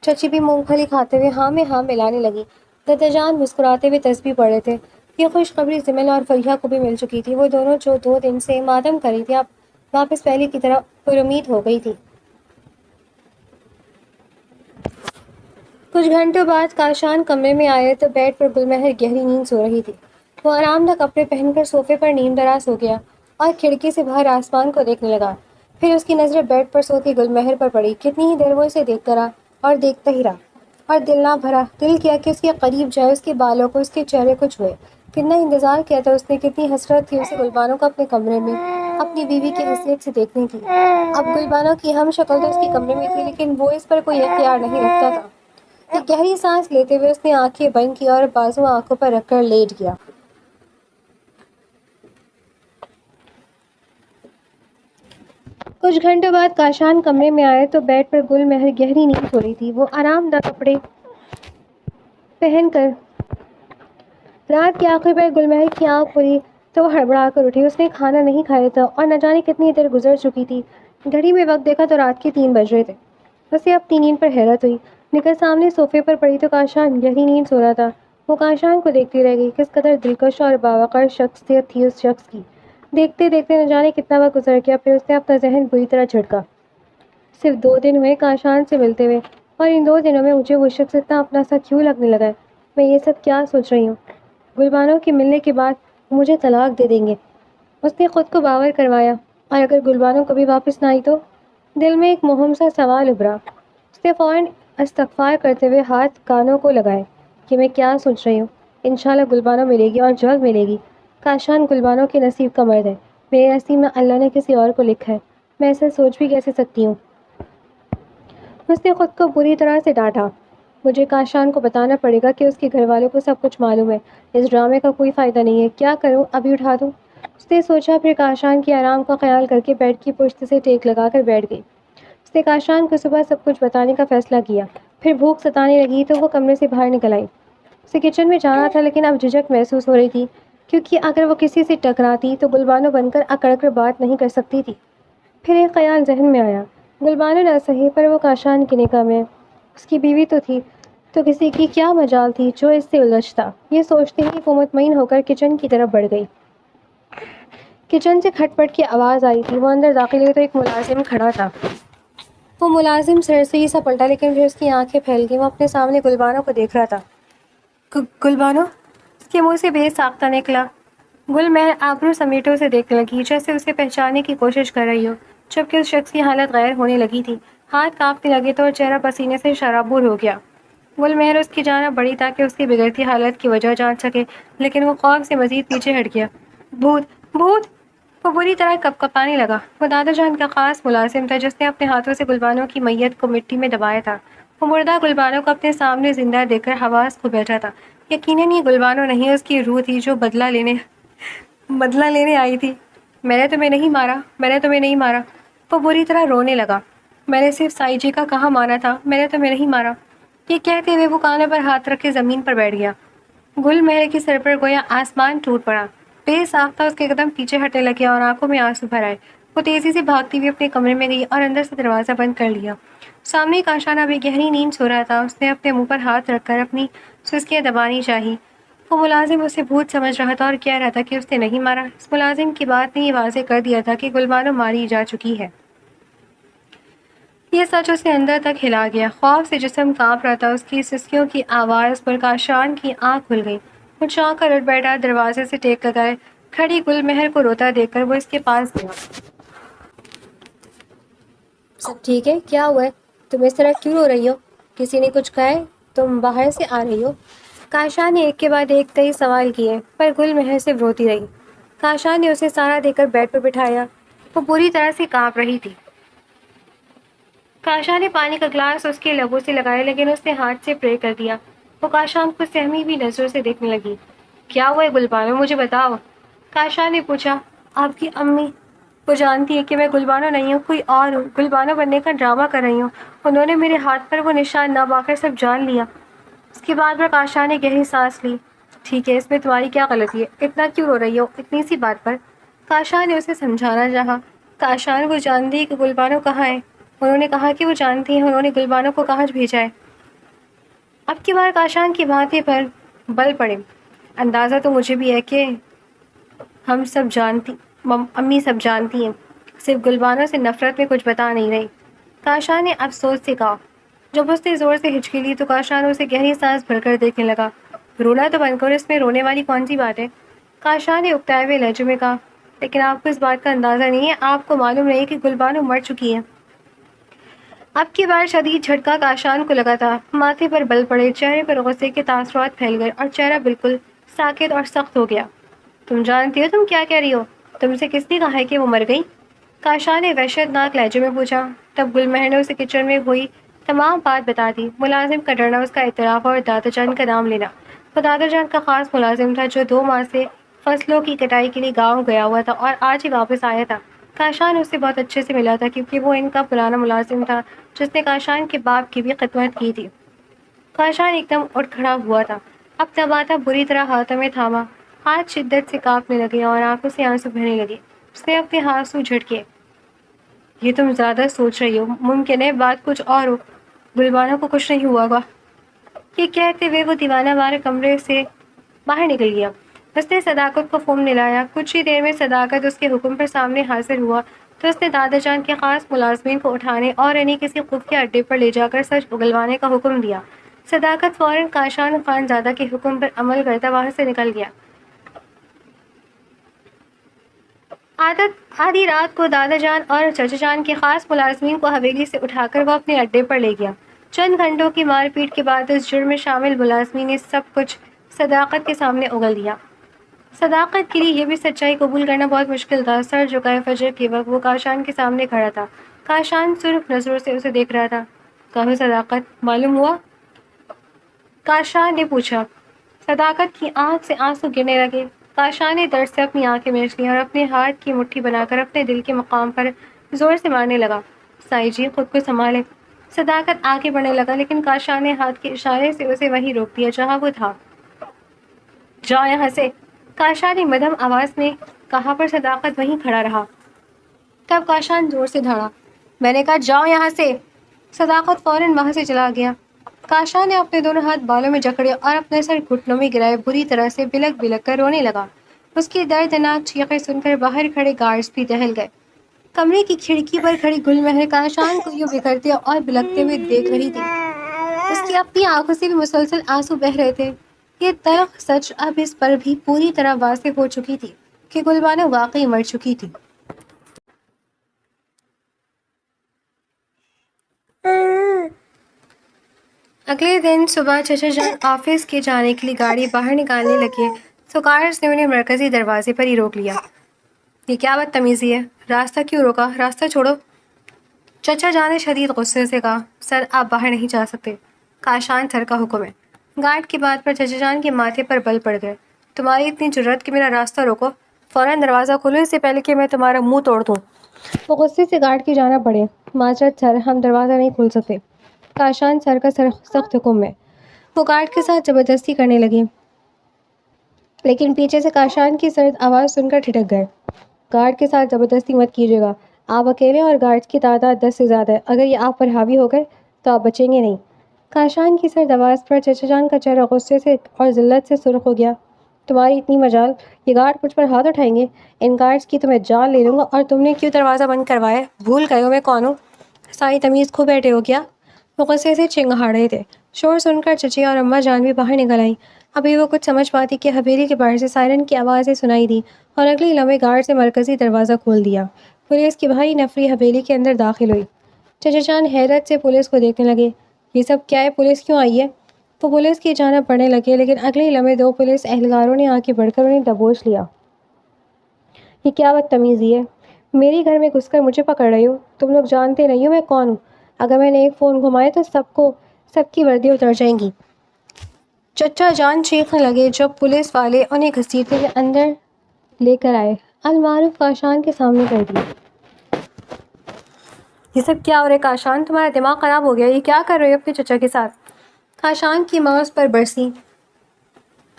چچی بھی مونگ پھلی کھاتے ہوئے ہاں میں ہاں ملانے لگی۔ دادا جان مسکراتے ہوئے تسبیح پڑھ رہے تھے۔ یہ خوشخبری زمل اور فریحہ کو بھی مل چکی تھی۔ وہ دونوں جو 2 دن سے ماتم کر رہی تھی اب واپس پہلے کی طرح پرامید ہو گئی تھی۔ کچھ گھنٹوں بعد کاشان کمرے میں آئے تو بیڈ پر گلمہر گہری نیند سو رہی تھی۔ وہ آرام دہ کپڑے پہن کر صوفے پر نیند دراز ہو گیا اور کھڑکی سے باہر آسمان کو دیکھنے لگا۔ پھر اس کی نظر بیڈ پر سوتی گلمہر پر پڑی۔ کتنی ہی دیر وہ اسے دیکھتا رہا اور دیکھتا ہی رہا، اور دل نہ بھرا۔ دل کیا کہ اس کے قریب جائے، اس کے بالوں کو، اس کے چہرے کو چھوئے۔ کتنا انتظار کیا تھا اس نے، کتنی حسرت تھی اسے گلبانو کو اپنے کمرے میں اپنی بیوی کی حیثیت سے دیکھنے کی۔ اب گلبانو کی ہم شکل تو اس کے کمرے میں تھی، لیکن وہ اس پر کوئی اختیار نہیں رکھتا تھا۔ ایک گہری سانس لیتے ہوئے اس نے آنکھیں بند کی اور بازو آنکھوں پر رکھ کر لیٹ گیا۔ کچھ گھنٹوں بعد کاشان کمرے میں آئے تو بیڈ پر گلمہر گہری نیند سو رہی تھی۔ وہ آرام دہ کپڑے پہن کر رات کے آخر پر گلمہر کی آنکھ کھلی تو وہ ہڑبڑا کر اٹھی۔ اس نے کھانا نہیں کھایا تھا اور نہ جانے کتنی دیر گزر چکی تھی۔ گھڑی میں وقت دیکھا تو رات کے 3 بج رہے تھے۔ اسے اپنی نیند پر حیرت ہوئی۔ نکل سامنے صوفے پر پڑی تو کاشان گہری نیند سو رہا تھا۔ وہ کاشان کو دیکھتی رہ گئی۔ کس قدر دلکش اور باوقار شخصیت تھی اس شخص کی۔ دیکھتے دیکھتے نہ جانے کتنا وقت گزر گیا۔ پھر اس نے اپنا ذہن بری طرح جھٹکا۔ صرف 2 دن ہوئے کاشان سے ملتے ہوئے، اور ان 2 دنوں میں مجھے وہ شخص اتنا اپنا سا کیوں لگنے لگا ہے؟ میں یہ سب کیا سوچ رہی ہوں؟ گلبانو کے ملنے کے بعد وہ مجھے طلاق دے دیں گے۔ اس نے خود کو باور کروایا، اور اگر گلبانو کبھی واپس نہ آئی تو؟ دل میں ایک مہم سا سوال ابھرا۔ اس نے فوراً استغفار کرتے ہوئے ہاتھ کانوں کو لگائے کہ میں کیا سوچ رہی ہوں۔ انشاءاللہ گلبانو ملے گی اور جلد ملے گی۔ کاشان گلبانو کے نصیب کا مرد ہے۔ میرے نصیب میں اللہ نے کسی اور کو لکھا ہے، میں ایسا سوچ بھی کیسے سکتی ہوں؟ اس نے خود کو بری طرح سے ڈانٹا۔ مجھے کاشان کو بتانا پڑے گا کہ اس کے گھر والوں کو سب کچھ معلوم ہے۔ اس ڈرامے کا کوئی فائدہ نہیں ہے۔ کیا کروں؟ ابھی اٹھا دوں؟ اس نے سوچا، پھر کاشان کے آرام کا خیال کر کے بیڈ کی پشت سے ٹیک لگا کر بیٹھ گئی۔ اس نے کاشان کو صبح سب کچھ بتانے کا فیصلہ کیا۔ پھر بھوک ستانے لگی تو وہ کمرے سے باہر نکل آئی۔ اسے کچن میں جانا تھا، لیکن اب جھجک محسوس ہو رہی تھی کیونکہ اگر وہ کسی سے ٹکراتی تو گلبانو بن کر اکڑ کر بات نہیں کر سکتی تھی۔ پھر ایک خیال ذہن میں آیا، گلبانو نہ صحیح پر وہ کاشان کی نکاح میں اس کی بیوی تو تھی، تو کسی کی کیا مجال تھی جو اس سے الجھتا؟ یہ سوچتے ہی وہ مطمئن ہو کر کچن کی طرف بڑھ گئی۔ کچن سے کھٹ پٹ کی آواز آئی تھی۔ وہ اندر داخل ہوئی تو ایک ملازم کھڑا تھا۔ وہ ملازم سرسری سا پلٹا، لیکن پھر اس کی آنکھیں پھیل گئیں۔ وہ اپنے سامنے گلبانو کو دیکھ رہا تھا۔ گلبانو؟ اس کے منہ سے بے ساختہ نکلا۔ گلمہر آبرو سمیٹے اسے دیکھنے لگی، جیسے اسے پہچاننے کی کوشش کر رہی ہو، جبکہ اس شخص کی حالت غیر ہونے لگی تھی۔ ہاتھ کانپنے لگے تو اور چہرہ پسینے سے شرابور ہو گیا۔ گلمہر اس کی جانب بڑھی تاکہ اس کی بگڑتی حالت کی وجہ جان سکے، لیکن وہ خوف سے مزید پیچھے ہٹ گیا۔ بھوت بھوت! وہ بری طرح کپکپانے لگا۔ وہ دادا جان کا خاص ملازم تھا جس نے اپنے ہاتھوں سے گلبانو کی میت کو مٹی میں دبایا تھا۔ وہ مردہ گلبانو کو اپنے سامنے زندہ دیکھ کر حواس کھو بیٹھا تھا۔ یقیناً یہ گلبانو نہیں، اس کی روح تھی جو بدلہ لینے آئی تھی۔ میں نے تمہیں نہیں مارا، میں نے تمہیں نہیں مارا۔ وہ بری طرح رونے لگا۔ میں نے صرف سائی جی کا کہا مانا تھا، میں نے تمہیں نہیں مارا۔ یہ کہتے ہوئے وہ کانوں پر ہاتھ رکھ کے زمین پر بیٹھ گیا۔ گلمہر کے سر پر گویا آسمان ٹوٹ پڑا۔ بے ساختہ اس کے قدم پیچھے ہٹنے لگے اور آنکھوں میں آنسو بھر آئے۔ وہ تیزی سے بھاگتی ہوئی اپنے کمرے میں گئی اور اندر سے دروازہ بند کر لیا۔ سامنے کاشانہ بھی گہری نیند سو رہا تھا۔ اس نے اپنے منہ پر ہاتھ رکھ کر اپنی سسکیاں دبانی چاہی۔ وہ ملازم اسے بھوت سمجھ رہا تھا اور کہہ رہا تھا کہ اس نے نہیں مارا۔ اس ملازم کی بات نے یہ واضح کر دیا تھا کہ گلبانو ماری جا چکی ہے۔ یہ سچ اسے اندر تک ہلا گیا۔ خوف سے جسم کانپ رہا تھا۔ اس کی سسکیوں کی آواز پر کاشان کی آنکھ کھل گئی۔ وہ چونک کر اٹھ بیٹھا۔ دروازے سے ٹیک لگائے کھڑی گل مہر کو روتا دیکھ کر وہ اس کے پاس گیا۔ سب ٹھیک ہے؟ کیا ہوا ہے؟ تم اس طرح کیوں رو رہی ہو؟ کسی نے کچھ کہا ہے؟ تم باہر سے آ رہی ہو؟ کاشان نے ایک کے بعد ایک کئی سوال کیے پر گل مہر صرف روتی رہی۔ کاشان نے اسے سہارا دے کر بیڈ پر بٹھایا۔ وہ بری طرح سے کانپ رہی تھی۔ کاشان نے پانی کا گلاس اس کے لبوں سے لگایا لیکن اس نے ہاتھ سے پرے کر دیا۔ وہ کاشان کو سہمی ہوئی نظروں سے دیکھنے لگی۔ کیا ہوا ہے گلبانو؟ مجھے بتاؤ، کاشان نے پوچھا۔ آپ کی امی، وہ جانتی ہے کہ میں گلبانو نہیں ہوں، کوئی اور ہوں، گلبانو بننے کا ڈرامہ کر رہی ہوں۔ انہوں نے میرے ہاتھ پر وہ نشان نہ پا کر سب جان لیا۔ اس کے بعد کاشان نے گہری سانس لی۔ ٹھیک ہے، اس میں تمہاری کیا غلطی ہے؟ اتنا کیوں رو رہی ہو اتنی سی بات پر؟ کاشان نے اسے سمجھانا چاہا۔ کاشان، وہ جانتی ہے کہ گلبانو کہاں ہے؟ انہوں نے کہا کہ وہ جانتی ہیں انہوں نے گلبانو کو کہاں بھیجا ہے۔ اب کی بار کاشان کی باتیں پر بل پڑے۔ اندازہ تو مجھے بھی ہے کہ ہم سب جانتی، امی سب جانتی ہیں، صرف گلبانو سے نفرت میں کچھ بتا نہیں رہی۔ کاشان نے افسوس سے کہا۔ جب اس نے زور سے ہچکی لی تو کاشان اسے گہری سانس بھر کر دیکھنے لگا۔ رونا تو بند کرو، اس میں رونے والی کون سی بات ہے؟ کاشان نے اکتائے ہوئے لہجے میں کہا۔ لیکن آپ کو اس بات کا اندازہ نہیں ہے، آپ کو معلوم نہیں کہ گلبانو مر چکی ہے۔ اب کی بار شدید جھٹکا کاشان کو لگا تھا۔ ماتھے پر بل پڑے، چہرے پر غصے کے تاثرات پھیل گئے اور چہرہ بالکل ساکت اور سخت ہو گیا۔ تم جانتی ہو تم کیا کہہ رہی ہو؟ تم سے کس نے کہا ہے کہ وہ مر گئی؟ کاشان نے وحشت ناک لہجے میں پوچھا۔ تب گل مہر نے اسے کچن میں ہوئی تمام بات بتا دی۔ ملازم کا ڈرنا، اس کا اعتراف اور دادا جان کا نام لینا۔ وہ دادا جان کا خاص ملازم تھا جو 2 ماہ سے فصلوں کی کٹائی کے لیے گاؤں گیا ہوا تھا اور آج ہی واپس آیا تھا۔ کاشان اس سے بہت اچھے سے ملا تھا کیونکہ وہ ان کا پرانا ملازم تھا جس نے کاشان کے باپ کی بھی خدمت کی تھی۔ کاشان ایک دم اٹھ کھڑا ہوا تھا۔ اپنا ماتھا بری طرح ہاتھوں میں تھاما، ہاتھ شدت سے کانپنے لگے اور آنکھوں سے آنسو بہنے لگے۔ اس نے اپنے آنسو جھٹکے۔ یہ تم زیادہ سوچ رہی ہو، ممکن ہے بات کچھ اور ہو، گلبانو کو کچھ نہیں ہوا گا۔ یہ کہتے ہوئے وہ دیوانہ وار کمرے سے باہر نکل گیا۔ اس نے صداقت کو فون ملایا۔ کچھ ہی دیر میں صداقت اس کے حکم پر سامنے حاضر ہوا تو اس نے دادا جان کے خاص ملازمین کو اٹھانے اور انہیں کسی خفیہ اڈے پر لے جا کر سچ اگلوانے کا حکم دیا۔ صداقت فوراً کاشان خان زادہ کے حکم پر عمل کرتا وہاں سے نکل گیا۔ آدھی رات کو دادا جان اور چچا جان کے خاص ملازمین کو حویلی سے اٹھا کر وہ اپنے اڈے پر لے گیا۔ چند گھنٹوں کی مار پیٹ کے بعد اس جرم میں شامل ملازمین نے سب کچھ صداقت کے سامنے اگل دیا۔ صداقت کے لیے یہ بھی سچائی قبول کرنا بہت مشکل تھا۔ سر جھکائے فجر کے وقت وہ کاشان کے سامنے کھڑا تھا۔ کاشان سرخ نظروں سے اسے دیکھ رہا تھا۔ کہو صداقت، معلوم ہوا؟ کاشان نے پوچھا۔ صداقت کی آنکھ سے آنسو گرنے لگے۔ کاشان نے درد سے اپنی آنکھیں مینچ لیں اور اپنے ہاتھ کی مٹھی بنا کر اپنے دل کے مقام پر زور سے مارنے لگا۔ سائی جی، خود کو سنبھالیں۔ صداقت آگے بڑھنے لگا لیکن کاشان نے ہاتھ کے اشارے سے اسے وہیں روک دیا جہاں وہ تھا۔ جاؤ یہاں سے، کاشان نے مدھم آواز میں کہا پر صداقت وہیں کھڑا رہا۔ تب کاشان زور سے دھڑا۔ میں نے کہا جاؤ یہاں سے۔ صداقت فوراً وہاں سے چلا گیا۔ کاشان نے اپنے دونوں ہاتھ بالوں میں جکڑے اور اپنے سر گھٹنوں میں گرائے بری طرح سے بلک بلک کر رونے لگا۔ اس کی دردناک چیخیں سن کر باہر کھڑے گارڈز بھی دہل گئے۔ کمرے کی کھڑکی پر کھڑی گل مہر کاشان کو یوں بکھرتے اور بلکتے ہوئے دیکھ رہی تھی۔ اس کی اپنی آنکھوں سے بھی مسلسل آنسو بہہ رہے تھے۔ یہ تلخ سچ اب اس پر بھی پوری طرح واضح ہو چکی تھی کہ گلبانو واقعی مر چکی تھی۔ اگلے دن صبح چچا جان آفس کے جانے کے لیے گاڑی باہر نکالنے لگے تو کارز نے انہیں مرکزی دروازے پر ہی روک لیا۔ یہ کیا بدتمیزی ہے؟ راستہ کیوں روکا؟ راستہ چھوڑو۔ چچا جان نے شدید غصے سے کہا۔ سر، آپ باہر نہیں جا سکتے، کاشان سر کا حکم ہے۔ گارڈ کی بات پر چچا جان کے ماتھے پر بل پڑ گئے۔ تمہاری اتنی جرأت کہ میرا راستہ روکو؟ فوراً دروازہ کھولو اس سے پہلے کہ میں تمہارا منہ توڑ دوں۔ وہ غصے سے گارڈ کی جانب بڑھے۔ معذرت سر، ہم دروازہ نہیں کھول سکتے، کاشان سر کا سخت حکم ہے۔ وہ گارڈ کے ساتھ زبردستی کرنے لگے۔ لیکن پیچھے سے کاشان کی سرد آواز سن کر ٹھٹک گئے۔ گارڈ کے ساتھ زبردستی مت کیجیے گا، آپ اکیلے اور گارڈز کی تعداد 10 سے زیادہ ہے، اگر یہ آپ پر حاوی ہو گئے تو آپ بچیں گے نہیں۔ کاشان کی سرد آواز پر چچا جان کا چہرہ غصے سے اور ذلت سے سرخ ہو گیا۔ تمہاری اتنی مجال، یہ گارڈ مجھ پر ہاتھ اٹھائیں گے؟ ان گارڈز کی تو میں جان لے لوں گا۔ اور تم نے کیوں دروازہ بند کروایا؟ بھول گئے ہو میں کون ہوں؟ ساری تمیز کھو بیٹھے ہو کیا؟ وہ غصے سے چنگھاڑ رہے تھے۔ شور سن کر چچی اور اماں جان بھی باہر نکل آئیں۔ ابھی وہ کچھ سمجھ پاتی کہ حویلی کے باہر سے سائرن کی آوازیں سنائی دی اور اگلی لمحے گارڈ سے مرکزی دروازہ کھول دیا۔ پولیس کی بھاری نفری حویلی کے اندر داخل ہوئی۔ چچا جان حیرت سے پولیس کو دیکھنے لگے۔ یہ سب کیا ہے؟ پولیس کیوں آئی ہے؟ وہ پولیس کی جانب بڑھنے لگے، لیکن اگلے ہی لمحے 2 پولیس اہلکاروں نے آگے بڑھ کر انہیں دبوچ لیا۔ یہ کیا بدتمیزی ہے؟ میری گھر میں گھس کر مجھے پکڑ رہے ہو؟ تم لوگ جانتے نہیں ہو میں کون ہوں؟ اگر میں نے ایک فون گھمایا تو سب کی وردی اتر جائیں گی۔ چچا جان چیخنے لگے جب پولیس والے انہیں گھسیٹتے ہوئے اندر لے کر آئے۔ المعروف کاشان کے سامنے کر دی۔ یہ سب کیا ہو رہا ہے کاشان؟ تمہارا دماغ خراب ہو گیا؟ یہ کیا کر رہے ہو اپنے چچا کے ساتھ؟ کاشان کی ماں اس پر برسی،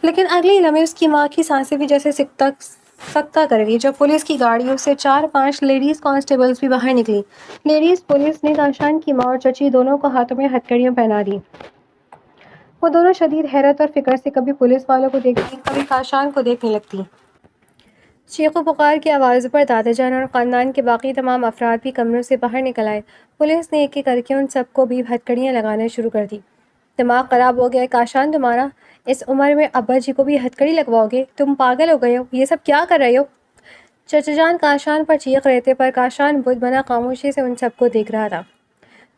لیکن اگلی لمحے اس کی ماں کی سانسیں بھی جیسے سکتا کر گئی جب پولیس کی گاڑیوں سے 4-5 لیڈیز کانسٹیبلز بھی باہر نکلی۔ لیڈیز پولیس نے کاشان کی ماں اور چچی دونوں کو ہاتھوں میں ہتھکڑیاں پہنا دی۔ وہ دونوں شدید حیرت اور فکر سے کبھی پولیس والوں کو دیکھتی، کبھی کاشان کو دیکھنے لگتی۔ چیخ و پکار کی آوازوں پر دادا جان اور خاندان کے باقی تمام افراد بھی کمروں سے باہر نکل آئے۔ پولیس نے ایک ایک کر کے ان سب کو بھی ہتھکڑیاں لگانا شروع کر دی۔ دماغ خراب ہو گیا ہے کاشان تمہارا؟ اس عمر میں ابا جی کو بھی ہتھکڑی لگواؤ گے؟ تم پاگل ہو گئے ہو؟ یہ سب کیا کر رہے ہو؟ چچا جان کاشان پر چیخ رہے تھے، پر کاشان بت بنا خاموشی سے ان سب کو دیکھ رہا تھا۔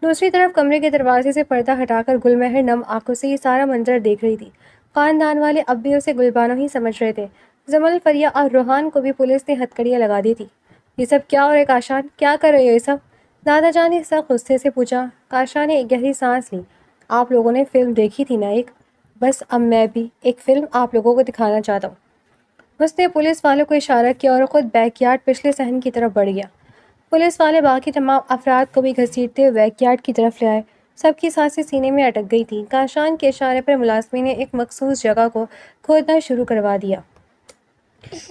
دوسری طرف کمرے کے دروازے سے پردہ ہٹا کر گلمہر نم آنکھوں سے یہ سارا منظر دیکھ رہی تھی۔ خاندان والے اب بھی اسے گلبانو ہی سمجھ رہے تھے۔ زمل، فریہ اور روحان کو بھی پولیس نے ہتھکڑیاں لگا دی تھی۔ یہ سب کیا ہو رہا ہے کاشان؟ کیا کر رہے ہو یہ سب؟ دادا جان نے سخت غصے سے پوچھا۔ کاشان نے ایک گہری سانس لی۔ آپ لوگوں نے فلم دیکھی تھی نا ایک؟ بس اب میں بھی ایک فلم آپ لوگوں کو دکھانا چاہتا ہوں۔ اس نے پولیس والوں کو اشارہ کیا اور خود بیک یارڈ پچھلے صحن کی طرف بڑھ گیا۔ پولیس والے باقی تمام افراد کو بھی گھسیٹتے ہوئے بیک یارڈ کی طرف لے آئے۔ سب کی سانسیں سینے میں اٹک گئی تھیں۔ کاشان کے اشارے پر ملازمین نے ایک مخصوص جگہ کو کھودنا شروع کروا دیا۔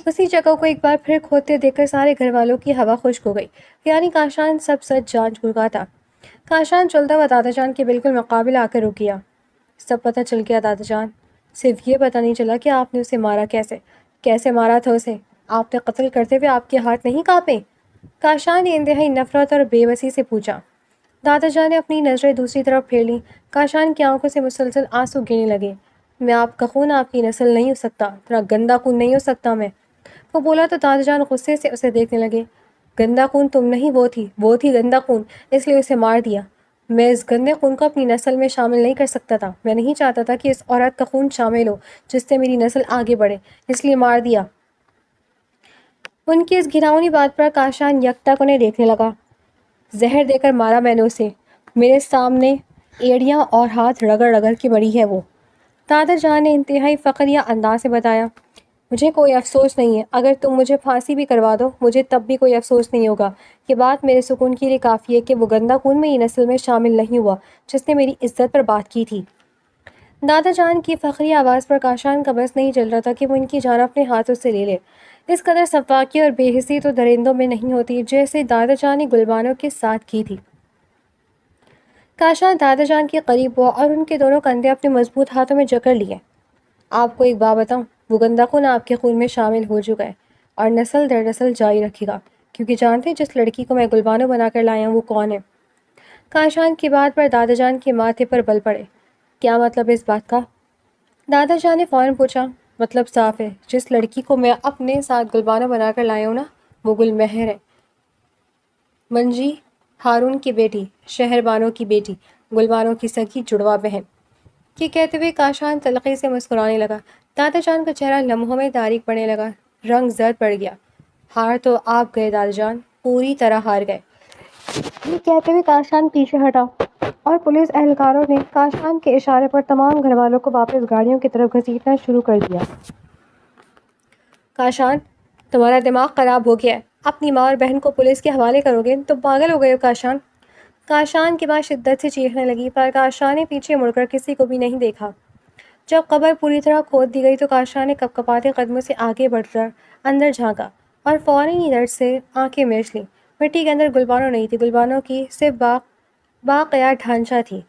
اسی جگہ کو ایک بار پھر کھودتے دیکھ کر سارے گھر والوں کی ہوا خشک ہو گئی، یعنی کاشان سب سچ جان چکا تھا۔ کاشان چلتا ہوا دادا جان کے بالکل مقابل آ کر رک گیا۔ سب پتہ چل گیا دادا جان، صرف یہ پتہ نہیں چلا کہ آپ نے اسے مارا کیسے مارا تھا اسے؟ آپ نے قتل کرتے ہوئے آپ کے ہاتھ نہیں کانپے؟ کاشان نے انتہائی نفرت اور بے بسی سے پوچھا۔ دادا جان نے اپنی نظریں دوسری طرف پھیر لیں۔ کاشان کی آنکھوں سے مسلسل آنسو گرنے لگے۔ میں آپ کا خون آپ کی نسل نہیں ہو سکتا، اتنا گندا خون نہیں ہو سکتا میں۔ وہ بولا تو دادا جان غصے سے اسے دیکھنے لگے۔ گندا خون تم نہیں، وہ تھی گندا خون، اس لیے اسے مار دیا۔ میں اس گندے خون کو اپنی نسل میں شامل نہیں کر سکتا تھا۔ میں نہیں چاہتا تھا کہ اس عورت کا خون شامل ہو جس سے میری نسل آگے بڑھے، اس لیے مار دیا۔ ان کی اس گھناؤنی بات پر کاشان یکتک انہیں دیکھنے لگا۔ زہر دے کر مارا میں نے اسے، میرے سامنے ایڑیاں اور ہاتھ رگڑ رگڑ کے مری ہے وہ، دادا جان نے انتہائی فخریہ انداز سے بتایا۔ مجھے کوئی افسوس نہیں ہے، اگر تم مجھے پھانسی بھی کروا دو مجھے تب بھی کوئی افسوس نہیں ہوگا۔ یہ بات میرے سکون کے لیے کافی ہے کہ وہ گندا خون میری نسل میں شامل نہیں ہوا جس نے میری عزت پر بات کی تھی۔ دادا جان کی فخری آواز پر کاشان کا بس نہیں چل رہا تھا کہ وہ ان کی جان اپنے ہاتھوں سے لے لے۔ اس قدر سفاکی اور بے حسی تو درندوں میں نہیں ہوتی جیسے دادا جان نے گلبانو کے ساتھ کی تھی۔ کاشان دادا جان کے قریب ہوا اور ان کے دونوں کندھے اپنے مضبوط ہاتھوں میں جکڑ لیے۔ آپ کو ایک بات بتاؤں، وہ گندا خون آپ کے خون میں شامل ہو چکا ہے اور نسل در نسل جاری رکھے گا، کیونکہ جانتے ہیں جس لڑکی کو میں گلبانو بنا کر لایا ہوں وہ کون ہے؟ کاشان کی بات پر دادا جان کے ماتھے پر بل پڑے۔ کیا مطلب اس بات کا؟ دادا جان نے فوراً پوچھا۔ مطلب صاف ہے، جس لڑکی کو میں اپنے ساتھ گلبانو بنا کر لایا ہوں نا، وہ گلمہر ہے، منجی ہارون کی بیٹی، شہر بانو کی بیٹی، گلبانو کی سگی جڑواں بہن۔ یہ کہتے ہوئے کاشان تلخی سے مسکرانے لگا۔ دادا جان کا چہرہ لمحوں میں تاریک پڑنے لگا، رنگ زرد پڑ گیا۔ ہار تو آپ گئے دادا جان، پوری طرح ہار گئے۔ یہ کہتے ہوئے کاشان پیچھے ہٹا اور پولیس اہلکاروں نے کاشان کے اشارے پر تمام گھر والوں کو واپس گاڑیوں کی طرف گھسیٹنا شروع کر دیا۔ کاشان، تمہارا دماغ خراب ہو گیا ہے، اپنی ماں اور بہن کو پولیس کے حوالے کرو گے؟ تم پاگل ہو گئے ہو کاشان؟ کاشان کی ماں شدت سے چیخنے لگی، پر کاشان نے پیچھے مڑ کر کسی کو بھی نہیں دیکھا۔ جب قبر پوری طرح کھود دی گئی تو کاشان نے کپکپاتے قدموں سے آگے بڑھ کر اندر جھانکا اور فوراً ہی درد سے آنکھیں میچ لیں۔ مٹی کے اندر گلبانو نہیں تھی، گلبانو کی صرف باقیات ڈھانچہ تھی۔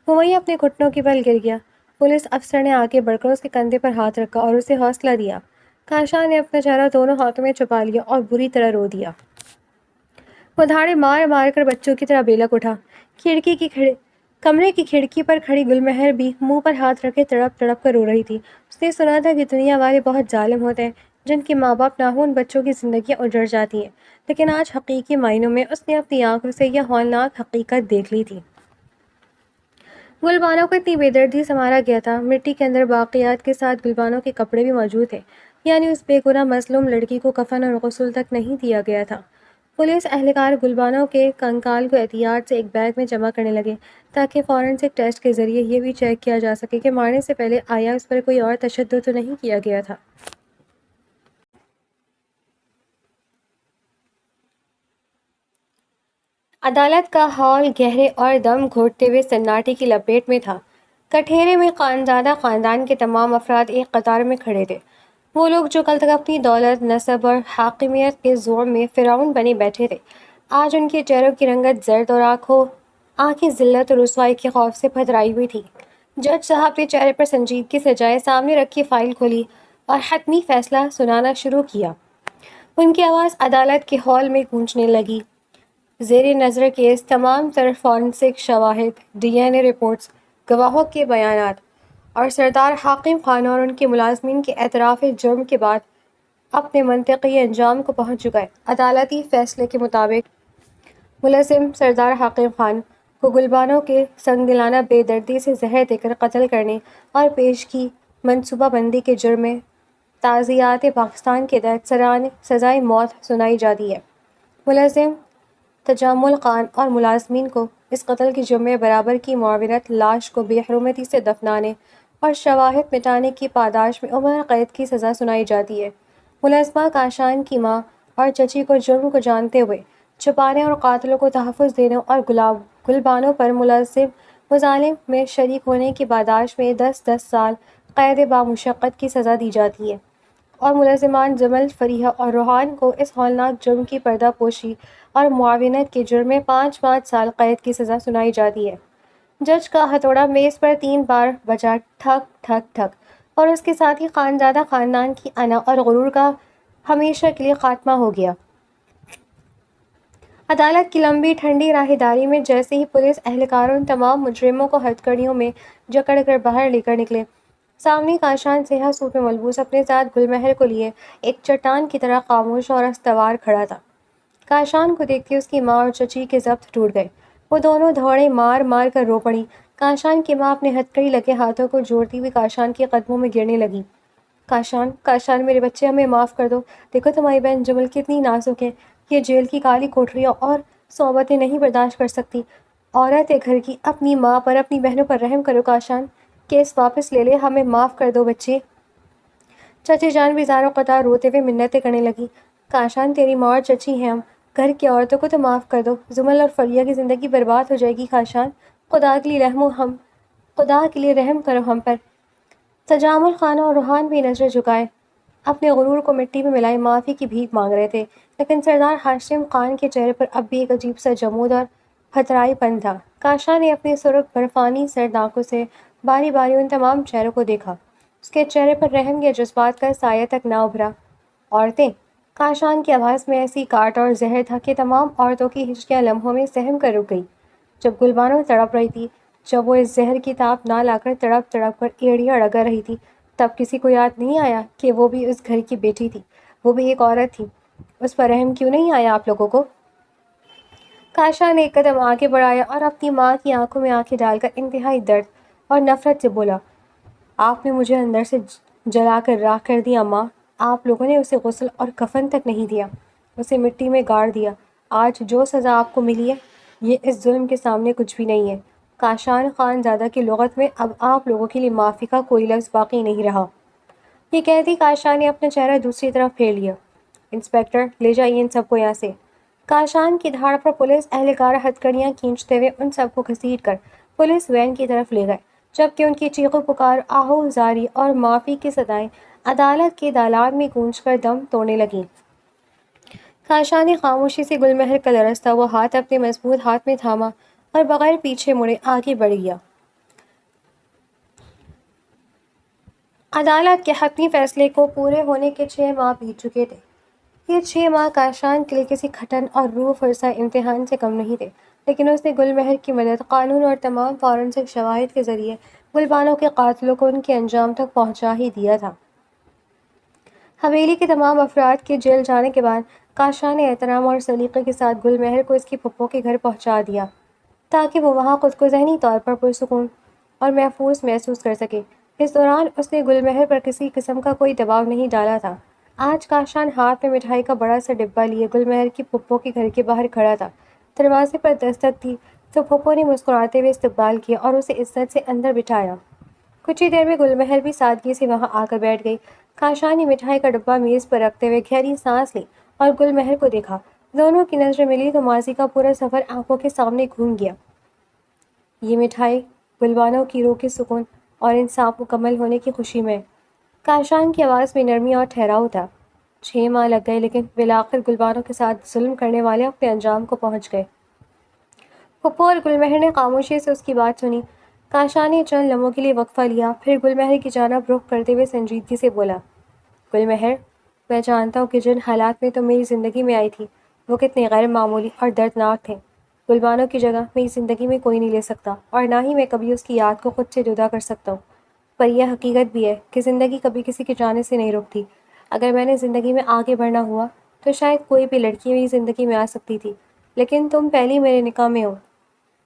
وہ وہیں اپنے گھٹنوں کے بل گر گیا۔ پولیس افسر نے آگے بڑھ کر اس کے کندھے پر ہاتھ رکھا اور اسے حوصلہ دیا۔ کاشان نے اپنا چہرہ دونوں ہاتھوں میں چھپا لیا اور بری طرح رو دیا۔ وہ دھاڑے مار مار کر بچوں کی طرح بے لک اٹھا۔ کمرے کی کھڑکی پر کھڑی گلمہر بھی منہ پر ہاتھ رکھے تڑپ تڑپ کر رو رہی تھی۔ اس نے سنا تھا کہ دنیا والے بہت ظالم ہوتے ہیں جن کے ماں باپ نہ ہوں، ان بچوں کی زندگیاں اجڑ جاتی ہیں، لیکن آج حقیقی معنوں میں اس نے اپنی آنکھوں سے یہ ہولناک حقیقت دیکھ لی تھی۔ گلبانو کو اتنی بے دردی سے مارا گیا تھا، مٹی کے اندر باقیات کے ساتھ گلبانو کے کپڑے بھی موجود تھے، یعنی اس بے گناہ مظلوم لڑکی کو کفن اور غسل تک نہیں دیا گیا تھا۔ پولیس اہلکار گلبانو کے کنکال کو احتیاط سے ایک بیگ میں جمع کرنے لگے تاکہ فورنسک ٹیسٹ کے ذریعے یہ بھی چیک کیا جا سکے کہ مارنے سے پہلے آیا اس پر کوئی اور تشدد تو نہیں کیا گیا تھا۔ عدالت کا ہال گہرے اور دم گھوٹتے ہوئے سناٹے کی لپیٹ میں تھا۔ کٹہرے میں خانزادہ خاندان کے تمام افراد ایک قطار میں کھڑے تھے، وہ لوگ جو کل تک اپنی دولت، نسب اور حاکمیت کے زور میں فرعون بنے بیٹھے تھے۔ آج ان کے چہروں کی رنگت زرد اور آنکھیں ذلت اور رسوائی کے خوف سے پھترائی ہوئی تھی۔ جج صاحب نے چہرے پر سنجیدگی سجائے سامنے رکھی فائل کھولی اور حتمی فیصلہ سنانا شروع کیا۔ ان کی آواز عدالت کے ہال میں گونجنے لگی۔ زیر نظر کیس، تمام تر فورنسک شواہد، ڈی این اے رپورٹس، گواہوں کے بیانات اور سردار حاکم خان اور ان کے ملازمین کے اعتراف جرم کے بعد اپنے منطقی انجام کو پہنچ چکا ہے۔ عدالتی فیصلے کے مطابق ملزم سردار حاکم خان کو گلبانو کے سنگ دلانہ بے دردی سے زہر دے کر قتل کرنے اور پیشگی منصوبہ بندی کے جرم میں تعزیرات پاکستان کے تحت سزائے موت سنائی جاتی ہے۔ ملزم تجمل خان اور ملازمین کو اس قتل کے جرم میں برابر کی معاونت، لاش کو بے حرمتی سے دفنانے اور شواہد مٹانے کی پاداش میں عمر قید کی سزا سنائی جاتی ہے۔ ملزمہ کاشان کی ماں اور چچی کو جرم کو جانتے ہوئے چھپانے اور قاتلوں کو تحفظ دینے اور گلبانو پر مظالم میں شریک ہونے کی پاداش میں 10 سال قید بامشقت کی سزا دی جاتی ہے، اور ملزمان جمل، فریحہ اور روحان کو اس ہولناک جرم کی پردہ پوشی اور معاونت کے جرم میں 5 سال قید کی سزا سنائی جاتی ہے۔ جج کا ہتھوڑا میز پر 3 بار بجا، ٹھک ٹھک ٹھک، اور اس کے ساتھ ہی خانزادہ خاندان کی انا اور غرور کا ہمیشہ کے لیے خاتمہ ہو گیا۔ عدالت کی لمبی ٹھنڈی راہداری میں جیسے ہی پولیس اہلکاروں ان تمام مجرموں کو ہتھکڑیوں میں جکڑ کر باہر لے کر نکلے، سامنے کاشان سیاہ سوٹ میں ملبوس اپنے ساتھ گلمہر کو لیے ایک چٹان کی طرح خاموش اور استوار کھڑا تھا۔ کاشان کو دیکھتے اس کی ماں اور چچی کے ضبط ٹوٹ گئے، وہ دونوں دھوڑے مار مار کر رو پڑیں۔ کاشان کی ماں اپنے ہتھکڑی لگے ہاتھوں کو جوڑتی ہوئی کاشان کے قدموں میں گرنے لگی۔ کاشان میرے بچے، ہمیں معاف کر دو، دیکھو تمہاری بہن جمل کتنی نازک ہے، یہ جیل کی کالی کوٹریاں اور صحبتیں نہیں برداشت کر سکتی۔ عورت ہے گھر کی، اپنی ماں پر، اپنی بہنوں پر رحم کرو کاشان، کیس واپس لے لے، ہمیں معاف کر دو بچے۔ چچی جان بھی زاروں قطار روتے ہوئے منتیں کرنے لگی۔ کاشان تیری ماں اور چچی ہیں ہم، گھر کی عورتوں کو تو معاف کر دو، زمل اور فریہ کی زندگی برباد ہو جائے گی کاشان، خدا کے لیے رحم کرو ہم پر۔ تجامل خان اور روحان بھی نظریں جھکائے اپنے غرور کو مٹی میں ملائے معافی کی بھیک مانگ رہے تھے، لیکن سردار ہاشم خان کے چہرے پر اب بھی ایک عجیب سا جمود اور پھترائی پن تھا۔ کاشان نے اپنے سرخ برفانی سرد آنکھوں سے باری باری ان تمام چہروں کو دیکھا، اس کے چہرے پر رحم یا جذبات کا سایہ تک نہ ابھرا۔ عورتیں؟ کاشان کی آواز میں ایسی کاٹ اور زہر تھا کہ تمام عورتوں کی ہچکیاں لمحوں میں سہم کر رک گئی۔ جب گلبانو تڑپ رہی تھی، جب وہ اس زہر کی تاپ نہ لا کر تڑپ تڑپ کر ایڑیاں رگڑ رہی تھی، تب کسی کو یاد نہیں آیا کہ وہ بھی اس گھر کی بیٹی تھی، وہ بھی ایک عورت تھی؟ اس پر رحم کیوں نہیں آیا آپ لوگوں کو؟ کاشان نے ایک قدم آگے بڑھایا اور اپنی ماں کی آنکھوں میں آنکھیں ڈال کر انتہائی درد اور نفرت سے بولا، آپ نے مجھے اندر سے جلا کر راکھ کر دیا ماں، آپ لوگوں نے اسے غسل اور کفن تک نہیں دیا، اسے مٹی میں گاڑ دیا۔ آج جو سزا آپ کو ملی ہے، یہ اس ظلم کے سامنے کچھ بھی نہیں ہے۔ کاشان خان زادہ کی لغت میں اب آپ لوگوں کے لیے معافی کا کوئی لفظ باقی نہیں رہا۔ یہ کہتی کاشان نے اپنا چہرہ دوسری طرف پھیر لیا۔ انسپکٹر، لے جائیے ان سب کو یہاں سے۔ کاشان کی دھاڑ پر پولیس اہلکار ہتھکڑیاں کھینچتے ہوئے ان سب کو گھسیٹ کر پولیس وین کی طرف لے گئے۔ جبکہ ان کی چیخ و پکار، آہو زاری اور معافی کی صدائیں عدالت کے دالان میں گونج کر دم توڑنے لگیں۔ کاشان نے خاموشی سے گل مہر کا لرزتا وہ ہاتھ اپنے مضبوط ہاتھ میں تھاما اور بغیر پیچھے مڑے آگے بڑھ گیا۔ عدالت کے حتمی فیصلے کو پورے ہونے کے 6 ماہ بیت چکے تھے۔ یہ 6 ماہ کاشان کے لیے کسی کھٹن اور روح فرسا امتحان سے کم نہیں تھے، لیکن اس نے گل مہر کی مدد، قانون اور تمام فورنسک شواہد کے ذریعے گل بانو کے قاتلوں کو ان کے انجام تک پہنچا ہی دیا تھا۔ حویلی کے تمام افراد کے جیل جانے کے بعد کاشان نے احترام اور سلیقے کے ساتھ گل مہر کو اس کی پھپھو کے گھر پہنچا دیا تاکہ وہ وہاں خود کو ذہنی طور پر پرسکون اور محفوظ محسوس کر سکے۔ اس دوران اس نے گل مہر پر کسی قسم کا کوئی دباؤ نہیں ڈالا تھا۔ آج کاشان ہاتھ میں مٹھائی کا بڑا سا ڈبہ لیے گل مہر کی پھپھو کے گھر کے باہر کھڑا تھا۔ دروازے پر دستک دی تو پھپھو نے مسکراتے ہوئے استقبال کیا اور اسے عزت سے اندر بٹھایا۔ کچھ ہی دیر میں گل مہر بھی سادگی سے وہاں آ کر بیٹھ گئی۔ کاشان نے مٹھائی کا ڈبہ میز پر رکھتے ہوئے گہری سانس لی اور گل مہر کو دیکھا۔ دونوں کی نظریں ملی تو ماضی کا پورا سفر آنکھوں کے سامنے گھوم گیا۔ یہ مٹھائی گل بانو کی روح کے سکون اور انصاف مکمل ہونے کی خوشی میں۔ کاشان کی آواز میں نرمی اور ٹھہراؤ تھا۔ 6 ماہ لگ گئے لیکن بالآخر گل بانو کے ساتھ ظلم کرنے والے اپنے انجام کو پہنچ گئے۔ پھپھو اور گل مہر نے خاموشی سے اس کی بات سنی۔ کاشان نے چند لمحوں کے لیے وقفہ لیا، پھر گل مہر کی جانب رخ کرتے ہوئے سنجیدگی سے بولا، گل مہر، میں جانتا ہوں کہ جن حالات میں تم میری زندگی میں آئی تھی وہ کتنے غیر معمولی اور دردناک تھے۔ گل بانو کی جگہ میری زندگی میں کوئی نہیں لے سکتا اور نہ ہی میں کبھی اس کی یاد کو خود سے جدا کر سکتا ہوں، پر یہ حقیقت بھی ہے کہ زندگی کبھی کسی کے جانے سے نہیں رکتی۔ اگر میں نے زندگی میں آگے بڑھنا ہوا تو شاید کوئی بھی لڑکی میری زندگی میں آ سکتی تھی، لیکن تم پہلی میرے نکاح میں ہو۔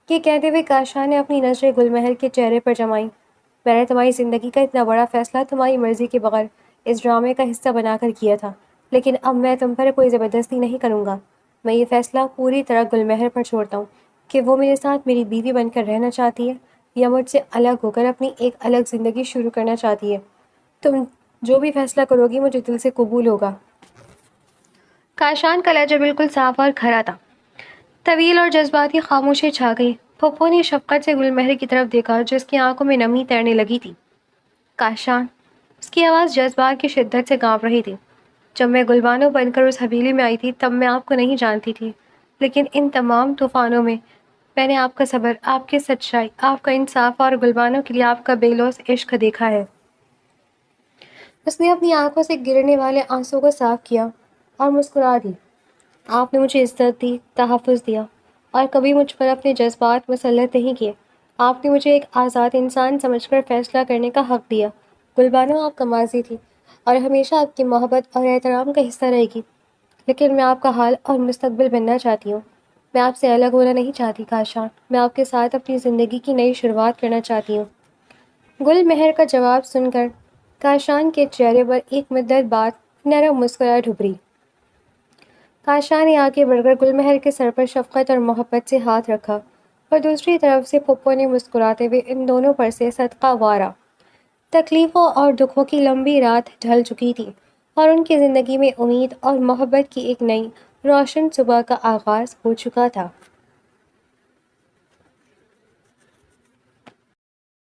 یہ کہتے ہوئے کاشان نے اپنی نظریں گل مہر کے چہرے پر جمائیں۔ میں نے تمہاری زندگی کا اتنا بڑا فیصلہ تمہاری مرضی کے بغیر اس ڈرامے کا حصہ بنا کر کیا تھا، لیکن اب میں تم پر کوئی زبردستی نہیں کروں گا۔ میں یہ فیصلہ پوری طرح گل مہر پر چھوڑتا ہوں کہ وہ میرے ساتھ میری بیوی بن کر رہنا چاہتی ہے یا مجھ سے الگ ہو کر اپنی ایک الگ زندگی شروع کرنا چاہتی ہے۔ تم جو بھی فیصلہ کرو گی مجھے دل سے قبول ہوگا۔ کاشان کا لہجہ بالکل صاف اور کھرا تھا۔ طویل اور جذباتی خاموشی چھا گئی۔ پھپھو نے شفقت سے گل مہر کی طرف دیکھا جس کی آنکھوں میں نمی تیرنے لگی تھی۔ کاشان، اس کی آواز جذبات کی شدت سے کانپ رہی تھی، جب میں گل بانو بن کر اس حویلی میں آئی تھی تب میں آپ کو نہیں جانتی تھی، لیکن ان تمام طوفانوں میں نے آپ کا صبر، آپ کی سچائی، آپ کا انصاف اور گل بانو کے لیے آپ کا بے لوث عشق دیکھا ہے۔ اس نے اپنی آنکھوں سے گرنے والے آنسوں کو صاف کیا اور مسکرا دی۔ آپ نے مجھے عزت دی، تحفظ دیا اور کبھی مجھ پر اپنے جذبات مسلط نہیں کیے۔ آپ نے مجھے ایک آزاد انسان سمجھ کر فیصلہ کرنے کا حق دیا۔ گل بانو آپ کا ماضی تھی اور ہمیشہ آپ کی محبت اور احترام کا حصہ رہے گی، لیکن میں آپ کا حال اور مستقبل بننا چاہتی ہوں۔ میں آپ سے الگ ہونا نہیں چاہتی کاشان، میں آپ کے ساتھ اپنی زندگی کی نئی شروعات کرنا چاہتی ہوں۔ گل مہر کا جواب سن کر کاشان کے چہرے پر ایک مدت بعد نرم مسکراہٹ ابھری۔ کاشان نے آگے بڑھ کر گل مہر کے سر پر شفقت اور محبت سے ہاتھ رکھا اور دوسری طرف سے پھپھو نے مسکراتے ہوئے ان دونوں پر سے صدقہ وارا۔ تکلیفوں اور دکھوں کی لمبی رات ڈھل چکی تھی اور ان کی زندگی میں امید اور محبت کی ایک نئی روشن صبح کا آغاز ہو چکا تھا۔